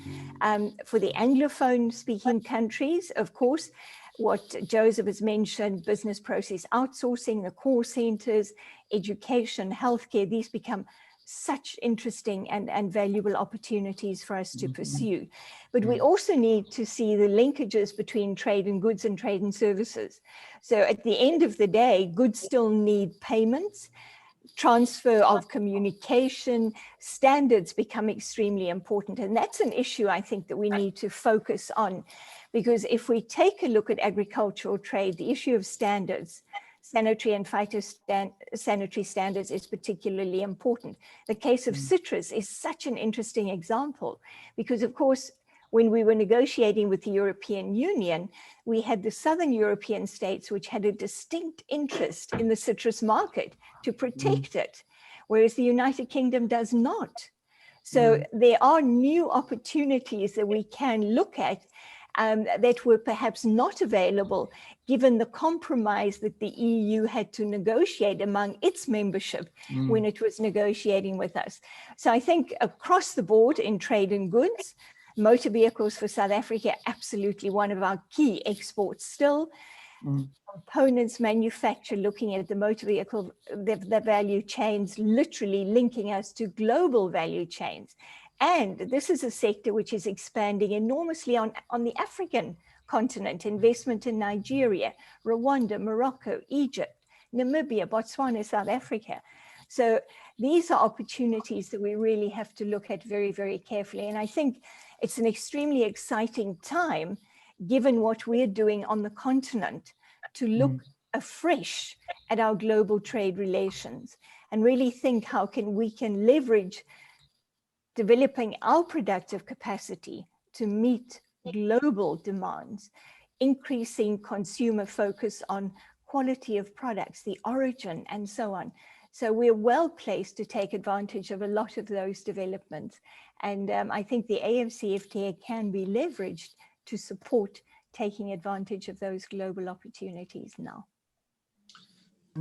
For the Anglophone speaking countries, of course, what Joseph has mentioned, business process outsourcing, the core centers, education, healthcare, these become such interesting and valuable opportunities for us to pursue. But we also need to see the linkages between trade and goods and trade and services. So at the end of the day, goods still need payments, transfer of communication, standards become extremely important. And that's an issue I think that we need to focus on, because if we take a look at agricultural trade, the issue of standards, sanitary and phytosanitary standards is particularly important. The case of citrus is such an interesting example because, of course, when we were negotiating with the European Union, we had the Southern European states which had a distinct interest in the citrus market to protect it, whereas the United Kingdom does not. So there are new opportunities that we can look at that were perhaps not available given the compromise that the EU had to negotiate among its membership when it was negotiating with us. So I think across the board in trade and goods, motor vehicles for South Africa, absolutely one of our key exports still. Components manufactured, looking at the motor vehicle, the value chains, literally linking us to global value chains. And this is a sector which is expanding enormously on the African continent, investment in Nigeria, Rwanda, Morocco, Egypt, Namibia, Botswana, South Africa. So these are opportunities that we really have to look at very, very carefully. And I think it's an extremely exciting time, given what we're doing on the continent, to look afresh at our global trade relations and really think how we can leverage developing our productive capacity to meet global demands, increasing consumer focus on quality of products, the origin, and so on. So we're well placed to take advantage of a lot of those developments. And I think the AFCFTA can be leveraged to support taking advantage of those global opportunities now.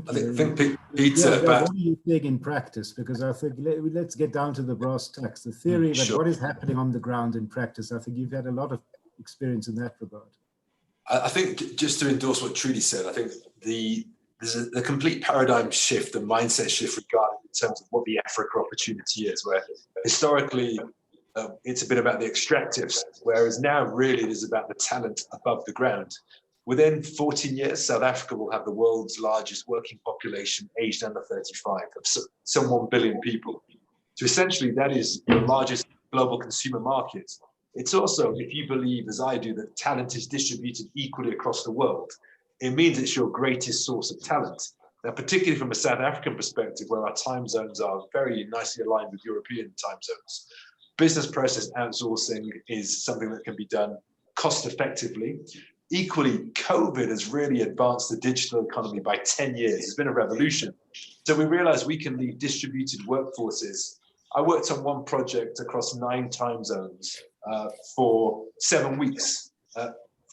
I think Peter, yeah, what do you think in practice? Because I think let's get down to the brass tacks. The theory, but what is happening on the ground in practice? I think you've had a lot of experience in that regard. I think just to endorse what Trudy said, I think there's a complete paradigm shift, a mindset shift regarding in terms of what the Africa opportunity is, where historically it's a bit about the extractives, whereas now really it is about the talent above the ground. Within 14 years, South Africa will have the world's largest working population aged under 35, of some 1 billion people. So essentially that is the largest global consumer market. It's also, if you believe, as I do, that talent is distributed equally across the world, it means it's your greatest source of talent. Now, particularly from a South African perspective, where our time zones are very nicely aligned with European time zones, business process outsourcing is something that can be done cost effectively. Equally, COVID has really advanced the digital economy by 10 years. It's been a revolution. So we realized we can lead distributed workforces. I worked on one project across 9 time zones for 7 weeks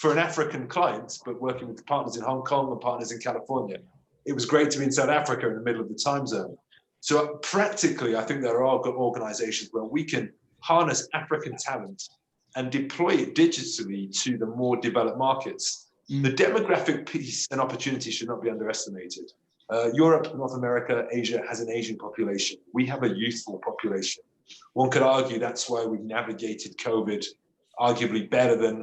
for an African client, but working with partners in Hong Kong and partners in California. It was great to be in South Africa in the middle of the time zone. So practically, I think there are good organizations where we can harness African talent and deploy it digitally to the more developed markets. The demographic piece and opportunity should not be underestimated. Europe, North America, Asia has an aging population. We have a youthful population. One could argue that's why we've navigated COVID arguably better than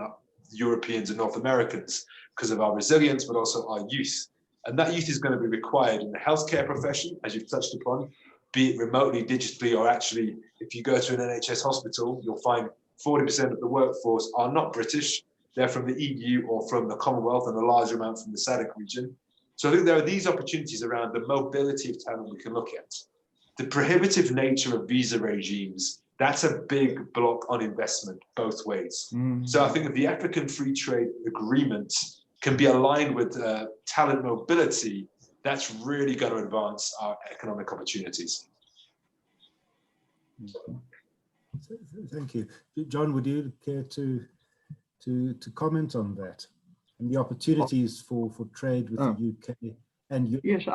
Europeans and North Americans, because of our resilience, but also our youth. And that youth is going to be required in the healthcare profession, as you've touched upon, be it remotely, digitally, or actually, if you go to an NHS hospital, you'll find 40% of the workforce are not British. They're from the EU or from the Commonwealth, and a large amount from the SADC region. So I think there are these opportunities around the mobility of talent we can look at. The prohibitive nature of visa regimes, that's a big block on investment both ways. So I think if the African Free Trade Agreement can be aligned with talent mobility, that's really going to advance our economic opportunities. Thank you. John, would you care to comment on that and the opportunities for trade with the UK and Europe? Yes,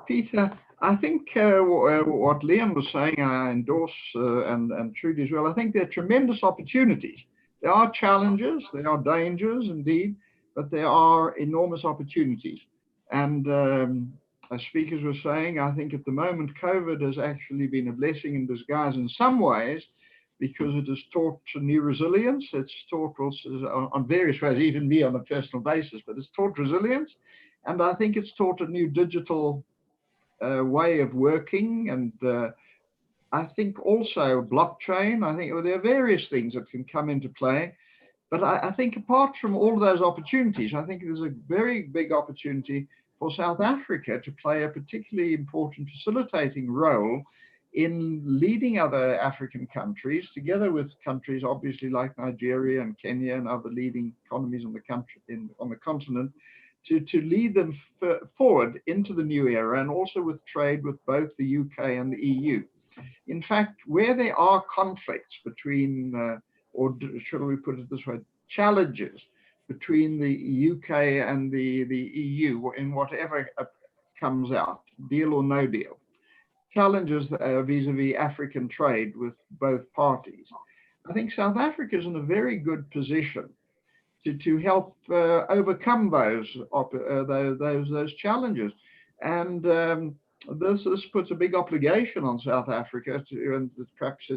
Peter, I think what Leon was saying, I endorse, and Trudy as well. I think there are tremendous opportunities. There are challenges, there are dangers indeed, but there are enormous opportunities. And as speakers were saying, I think at the moment COVID has actually been a blessing in disguise in some ways, because it has taught new resilience. It's taught also on various ways, even me on a personal basis, but it's taught resilience. And I think it's taught a new digital way of working. And I think also blockchain, I think there are various things that can come into play. But I think apart from all of those opportunities, I think there's a very big opportunity for South Africa to play a particularly important facilitating role in leading other African countries, together with countries obviously like Nigeria and Kenya and other leading economies on the continent, to lead them forward into the new era, and also with trade with both the UK and the EU. In fact, where there are conflicts between, or shall we put it this way, challenges between the UK and the EU in whatever comes out, deal or no deal, challenges vis-a-vis African trade with both parties, I think South Africa is in a very good position to help overcome those challenges. And this puts a big obligation on South Africa and perhaps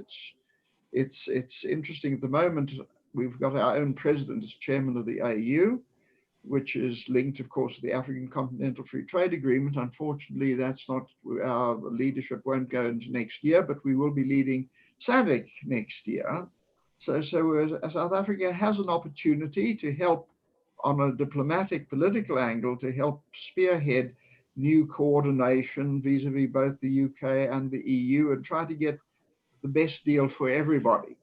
it's interesting at the moment. We've got our own president as chairman of the AU, which is linked, of course, to the African Continental Free Trade Agreement. Unfortunately, that's not, our leadership won't go into next year, but we will be leading SADC next year. So South Africa has an opportunity to help on a diplomatic political angle, to help spearhead new coordination vis-a-vis both the UK and the EU, and try to get the best deal for everybody.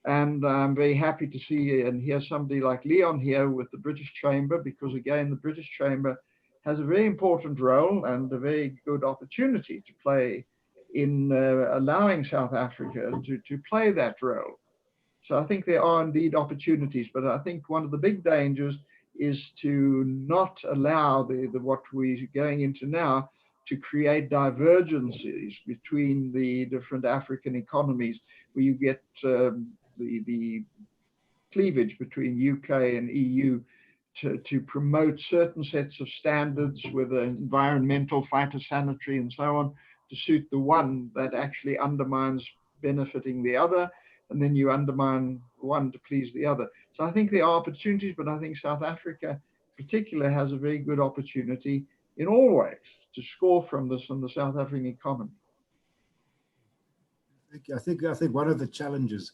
And I'm very happy to see and hear somebody like Leon here with the British Chamber, because again, the British Chamber has a very important role and a very good opportunity to play in allowing South Africa to play that role. So I think there are indeed opportunities, but I think one of the big dangers is to not allow what we're going into now to create divergences between the different African economies, where you get the cleavage between UK and EU to promote certain sets of standards, whether environmental, phytosanitary, and so on, to suit the one that actually undermines benefiting the other, and then you undermine one to please the other. So I think there are opportunities, but I think South Africa in particular has a very good opportunity in all ways to score from this on the South African economy. I think one of the challenges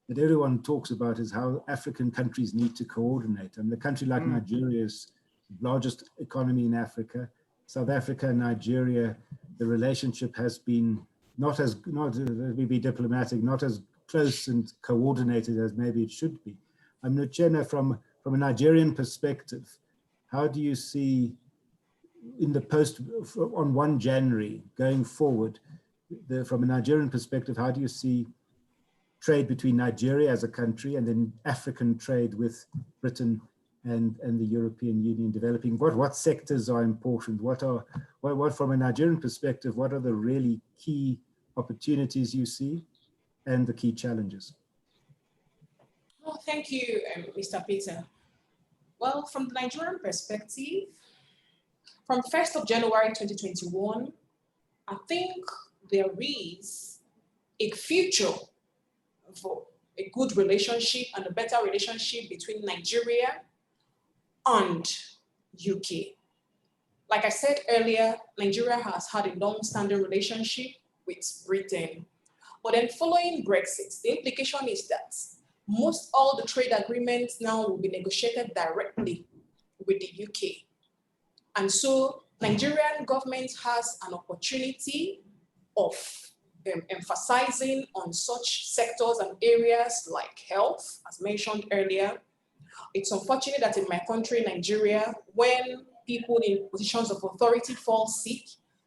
that everyone talks about is how African countries need to coordinate. And a country like Nigeria is the largest economy in Africa. South Africa and Nigeria, the relationship has been not as be diplomatic, not as close and coordinated as maybe it should be. Uchenna, from a Nigerian perspective, how do you see in the on 1 January going forward, from a Nigerian perspective, how do you see trade between Nigeria as a country and then African trade with Britain and the European Union developing? What sectors are important? What from a Nigerian perspective, what are the really key opportunities you see and the key challenges? Well, thank you, Mr. Peter. Well, from the Nigerian perspective, from 1st of January 2021, I think there is a future for a good relationship and a better relationship between Nigeria and UK. Like I said earlier, Nigeria has had a long-standing relationship with Britain. But then following Brexit, the implication is that most all the trade agreements now will be negotiated directly with the UK. And so Nigerian government has an opportunity of emphasizing on such sectors and areas like health, as mentioned earlier. It's unfortunate that in my country, Nigeria, when people in positions of authority fall sick,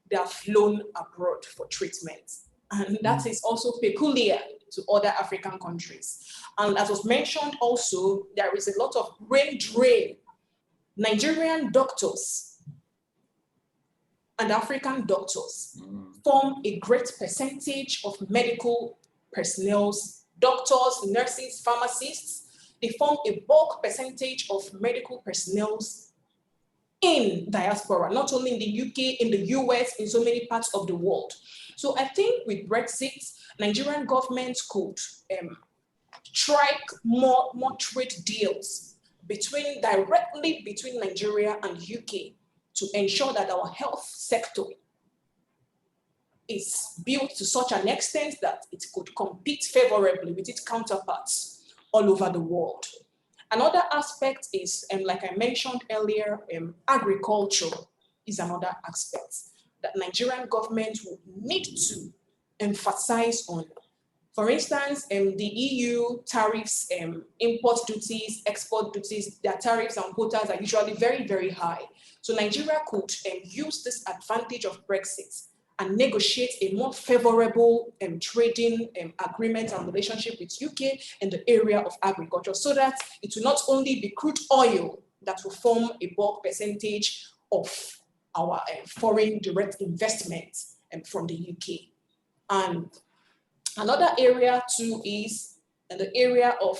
they are flown abroad for treatment. And that is also peculiar to other African countries. And as was mentioned also, there is a lot of brain drain. Nigerian doctors and African doctors form a great percentage of medical personnel, doctors, nurses, pharmacists. They form a bulk percentage of medical personnel in diaspora, not only in the UK, in the US, in so many parts of the world. So I think with Brexit, Nigerian government could strike more trade deals directly between Nigeria and UK to ensure that our health sector is built to such an extent that it could compete favorably with its counterparts all over the world. Another aspect is, like I mentioned earlier, agriculture is another aspect that Nigerian government would need to emphasize on. For instance, the EU tariffs, import duties, export duties, their tariffs and quotas are usually very, very high. So Nigeria could use this advantage of Brexit and negotiate a more favorable trading agreement and relationship with UK in the area of agriculture, so that it will not only be crude oil that will form a bulk percentage of our foreign direct investment from the UK. And another area too is in the area of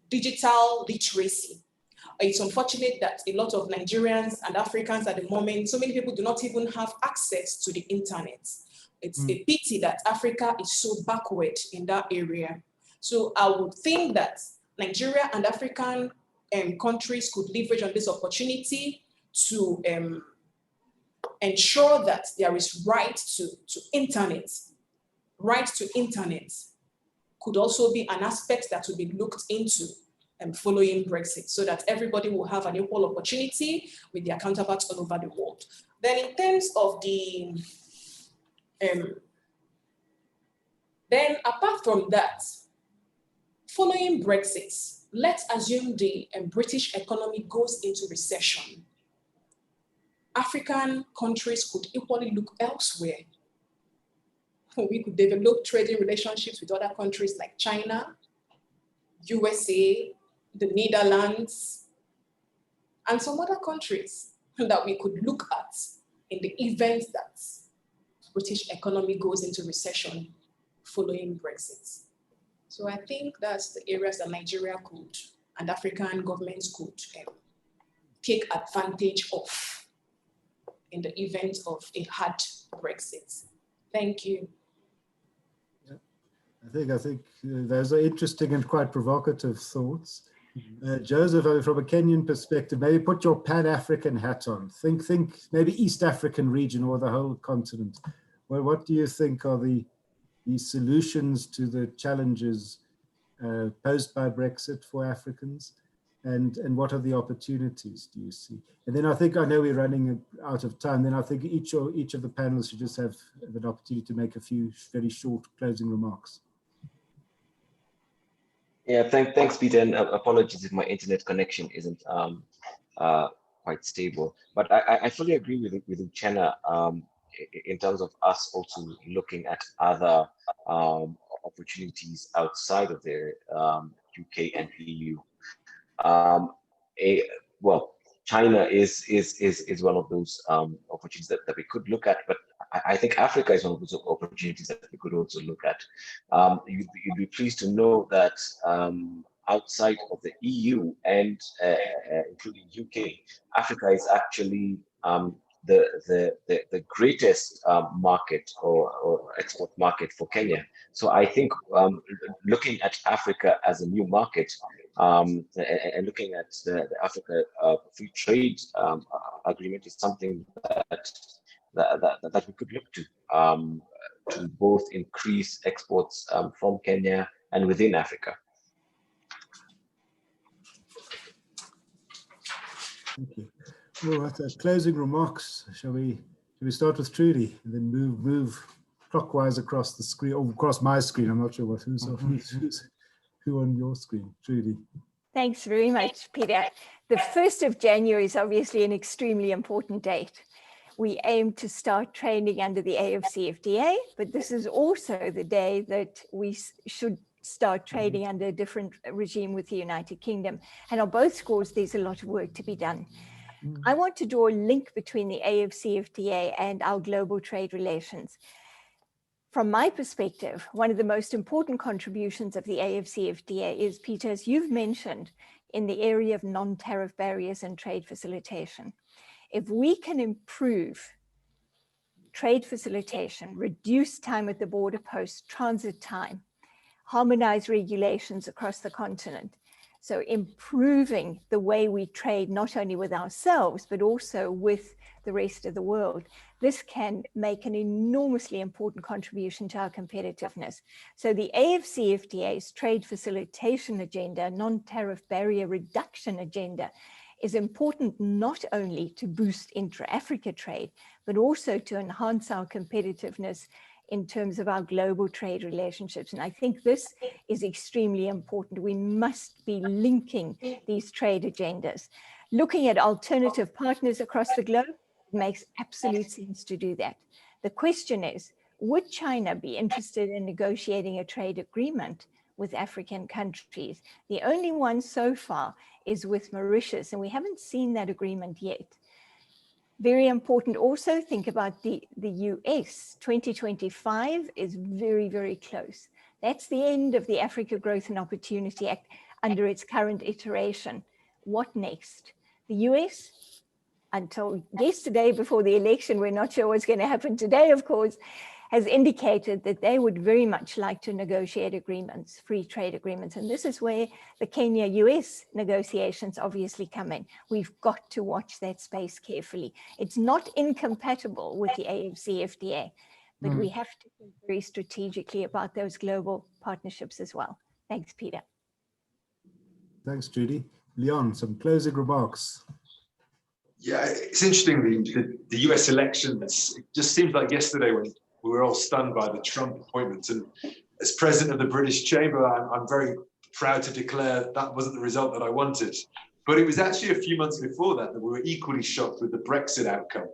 digital literacy. It's unfortunate that a lot of Nigerians and Africans at the moment, so many people do not even have access to the internet. It's a pity that Africa is so backward in that area. So I would think that Nigeria and African countries could leverage on this opportunity to ensure that there is right to internet. Right to internet could also be an aspect that will be looked into following Brexit, so that everybody will have an equal opportunity with their counterparts all over the world. Then in terms of the, then apart from that, following Brexit, let's assume the British economy goes into recession. African countries could equally look elsewhere. We could develop trading relationships with other countries like China, USA, the Netherlands, and some other countries that we could look at in the event that British economy goes into recession following Brexit. So I think that's the areas that Nigeria could and African governments could take advantage of in the event of a hard Brexit. Thank you. I think those are interesting and quite provocative thoughts. Joseph, from a Kenyan perspective, maybe put your Pan-African hat on. Think maybe East African region or the whole continent. Well, what do you think are the solutions to the challenges posed by Brexit for Africans? And what are the opportunities do you see? And then I know we're running out of time. Then I think each of the panelists should just have an opportunity to make a few very short closing remarks. Yeah, thanks, Peter, and apologies if my internet connection isn't quite stable. But I fully agree with Uchenna in terms of us also looking at other opportunities outside of the UK and EU. Well, China is one of those opportunities that we could look at, but I think Africa is one of those opportunities that we could also look at. You'd be pleased to know that outside of the EU and including UK, Africa is actually the greatest market or export market for Kenya. So I think looking at Africa as a new market and looking at the Africa Free Trade Agreement is something that we could look to both increase exports from Kenya and within Africa. Thank you. All right, closing remarks. Shall we start with Trudy and then move clockwise across the screen, or across my screen? I'm not sure who on your screen. Trudy. Thanks very much, Peter. The 1st of January is obviously an extremely important date. We aim to start trading under the AFCFTA, but this is also the day that we should start trading under a different regime with the United Kingdom. And on both scores, there's a lot of work to be done. I want to draw a link between the AFCFTA and our global trade relations. From my perspective, one of the most important contributions of the AFCFTA is, Peter, as you've mentioned, in the area of non-tariff barriers and trade facilitation. If we can improve trade facilitation, reduce time at the border post, transit time, harmonize regulations across the continent, so improving the way we trade not only with ourselves, but also with the rest of the world, this can make an enormously important contribution to our competitiveness. So the AFCFTA's trade facilitation agenda, non-tariff barrier reduction agenda, is important not only to boost intra-Africa trade, but also to enhance our competitiveness in terms of our global trade relationships. And I think this is extremely important. We must be linking these trade agendas. Looking at alternative partners across the globe, it makes absolute sense to do that. The question is, would China be interested in negotiating a trade agreement with African countries? The only one so far is with Mauritius, and we haven't seen that agreement yet. Very important also, think about the US. 2025 is very, very close. That's the end of the Africa Growth and Opportunity Act under its current iteration. What next? The US, until yesterday before the election, we're not sure what's going to happen today, of course, has indicated that they would very much like to negotiate agreements, free trade agreements. And this is where the Kenya-US negotiations obviously come in. We've got to watch that space carefully. It's not incompatible with the AFCFTA, but we have to think very strategically about those global partnerships as well. Thanks, Peter. Thanks, Judy. Leon, some closing remarks. Yeah, it's interesting, the US elections. It just seems like yesterday when we were all stunned by the Trump appointment. And as president of the British Chamber, I'm very proud to declare that wasn't the result that I wanted. But it was actually a few months before that we were equally shocked with the Brexit outcome.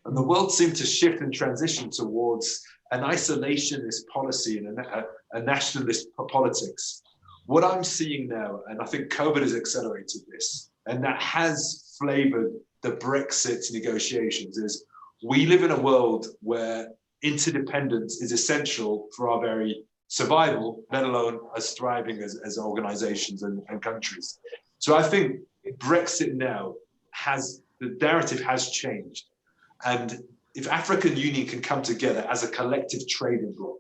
And the world seemed to shift and transition towards an isolationist policy and a nationalist politics. What I'm seeing now, and I think COVID has accelerated this, and that has flavored the Brexit negotiations, is we live in a world where interdependence is essential for our very survival, let alone us thriving as organizations and countries. So I think Brexit now the narrative has changed. And if African Union can come together as a collective trading bloc,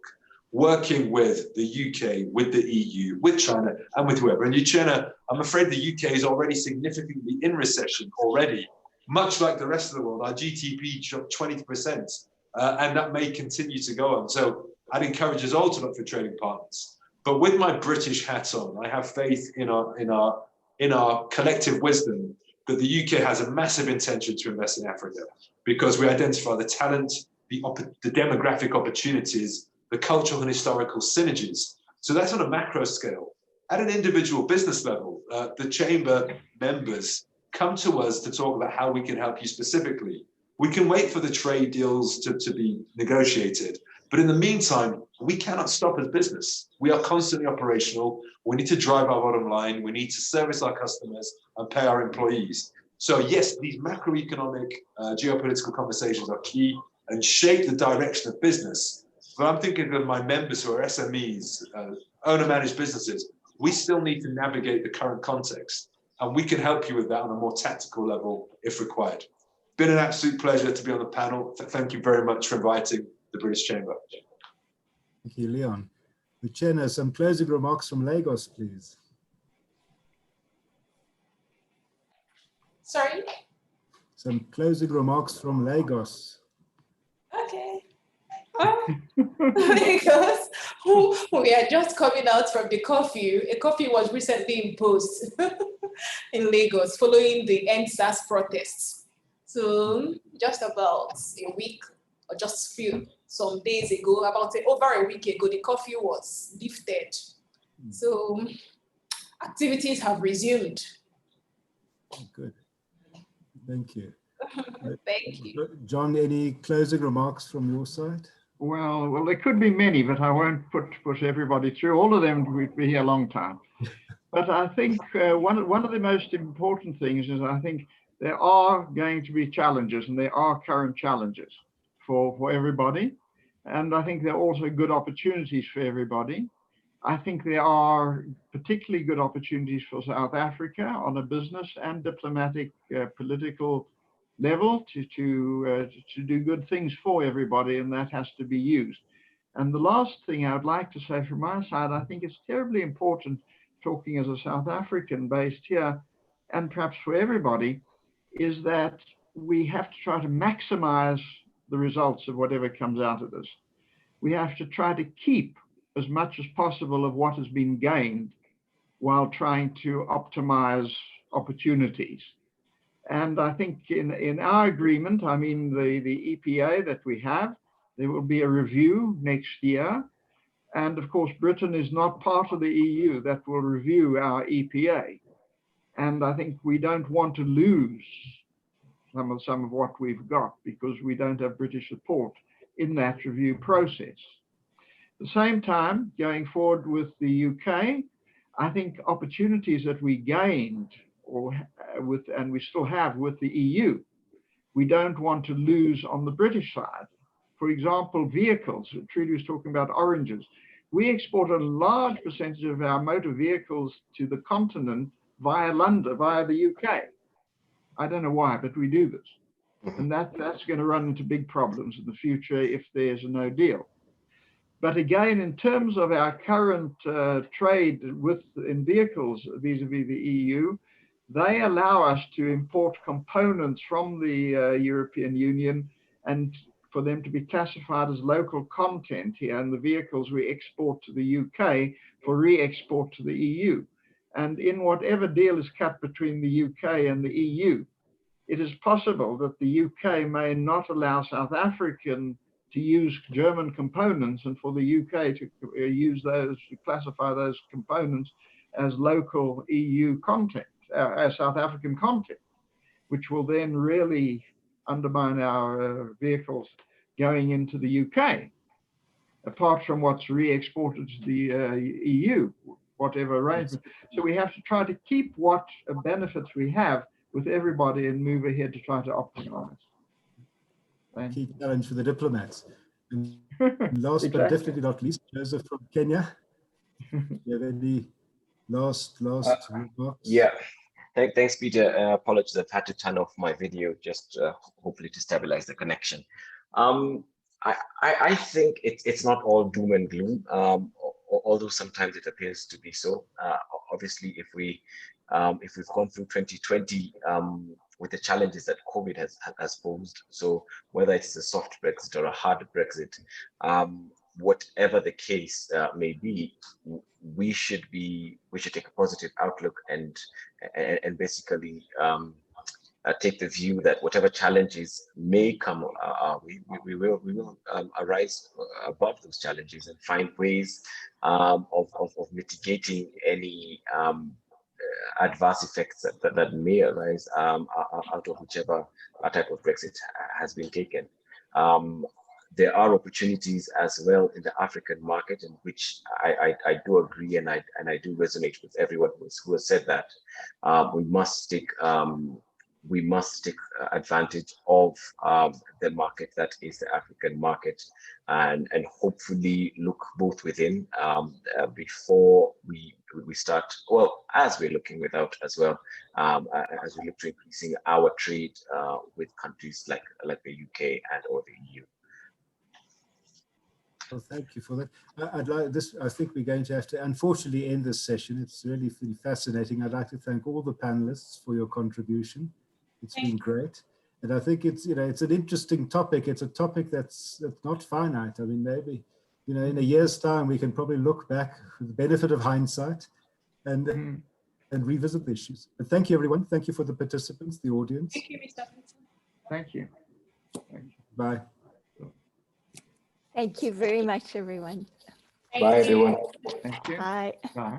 working with the UK, with the EU, with China, and with whoever. And Uchenna, I'm afraid the UK is already significantly in recession already, much like the rest of the world. Our GDP dropped 20%. And that may continue to go on. So I'd encourage us all to look for trading partners. But with my British hat on, I have faith in our collective wisdom that the UK has a massive intention to invest in Africa, because we identify the talent, the demographic opportunities, the cultural and historical synergies. So that's on a macro scale. At an individual business level, the chamber members come to us to talk about how we can help you specifically. We can wait for the trade deals to be negotiated. But in the meantime, we cannot stop as business. We are constantly operational. We need to drive our bottom line. We need to service our customers and pay our employees. So yes, these macroeconomic geopolitical conversations are key and shape the direction of business. But I'm thinking of my members who are SMEs, owner-managed businesses. We still need to navigate the current context, and we can help you with that on a more tactical level if required. Been an absolute pleasure to be on the panel. Thank you very much for inviting the British Chamber. Thank you, Leon. Uchenna, some closing remarks from Lagos, please. Sorry? Some closing remarks from Lagos. Okay. Because we are just coming out from the curfew. A curfew was recently imposed in Lagos following the EndSARS protests. So just about a week or just some days ago, over a week ago, the curfew was lifted. So activities have resumed. Good. Thank you. Thank you. John, any closing remarks from your side? Well, there could be many, but I won't push everybody through. All of them would be here a long time. But I think one of the most important things is I think there are going to be challenges, and there are current challenges for everybody. And I think there are also good opportunities for everybody. I think there are particularly good opportunities for South Africa on a business and diplomatic political level to do good things for everybody, and that has to be used. And the last thing I would like to say from my side, I think it's terribly important, talking as a South African based here, and perhaps for everybody, is that we have to try to maximize the results of whatever comes out of this. We have to try to keep as much as possible of what has been gained while trying to optimize opportunities. And I think in our agreement, I mean, the EPA that we have, there will be a review next year. And of course, Britain is not part of the EU that will review our EPA. And I think we don't want to lose some of what we've got because we don't have British support in that review process. At the same time, going forward with the UK, I think opportunities that we gained and we still have with the EU, we don't want to lose on the British side. For example, vehicles, Trudy was talking about oranges. We export a large percentage of our motor vehicles to the continent via London, via the UK. I don't know why, but we do this. And that's going to run into big problems in the future if there's a no deal. But again, in terms of our current trade in vehicles vis-a-vis the EU, they allow us to import components from the European Union and for them to be classified as local content here, and the vehicles we export to the UK for re-export to the EU. And in whatever deal is cut between the UK and the EU, it is possible that the UK may not allow South African to use German components and for the UK to use those, to classify those components as local EU content, as South African content, which will then really undermine our vehicles going into the UK, apart from what's re-exported to the EU, whatever arrangement. So we have to try to keep what benefits we have with everybody and move ahead to try to optimize. Key challenge for the diplomats. And last Exactly. but definitely not least, Joseph from Kenya. Do you have any last remarks? Yeah. Thanks, Peter. Apologies, I've had to turn off my video just hopefully to stabilize the connection. I think it's not all doom and gloom, although sometimes it appears to be so. Obviously, if we've gone through 2020 with the challenges that COVID has posed, so whether it's a soft Brexit or a hard Brexit, whatever the case may be, we should take a positive outlook and basically take the view that whatever challenges may come, we will arise above those challenges and find ways of mitigating any adverse effects that may arise out of whichever type of Brexit has been taken. There are opportunities as well in the African market, in which I do agree, and I do resonate with everyone who has said that we must take advantage of the market that is the African market, and hopefully look both within before we start, well, as we're looking without as well, as we look to increasing our trade with countries like the UK and or the EU. Well, thank you for that. I'd like this. I think we're going to have to, unfortunately, end this session. It's really fascinating. I'd like to thank all the panelists for your contribution. It's been great, and I think it's it's an interesting topic. It's a topic that's not finite. I mean, maybe in a year's time we can probably look back with the benefit of hindsight, and revisit the issues. But thank you, everyone. Thank you for the participants, the audience. Thank you, Mr. Thank you. Bye. Thank you very much, everyone. Bye, everyone. Thank you. Bye. Bye.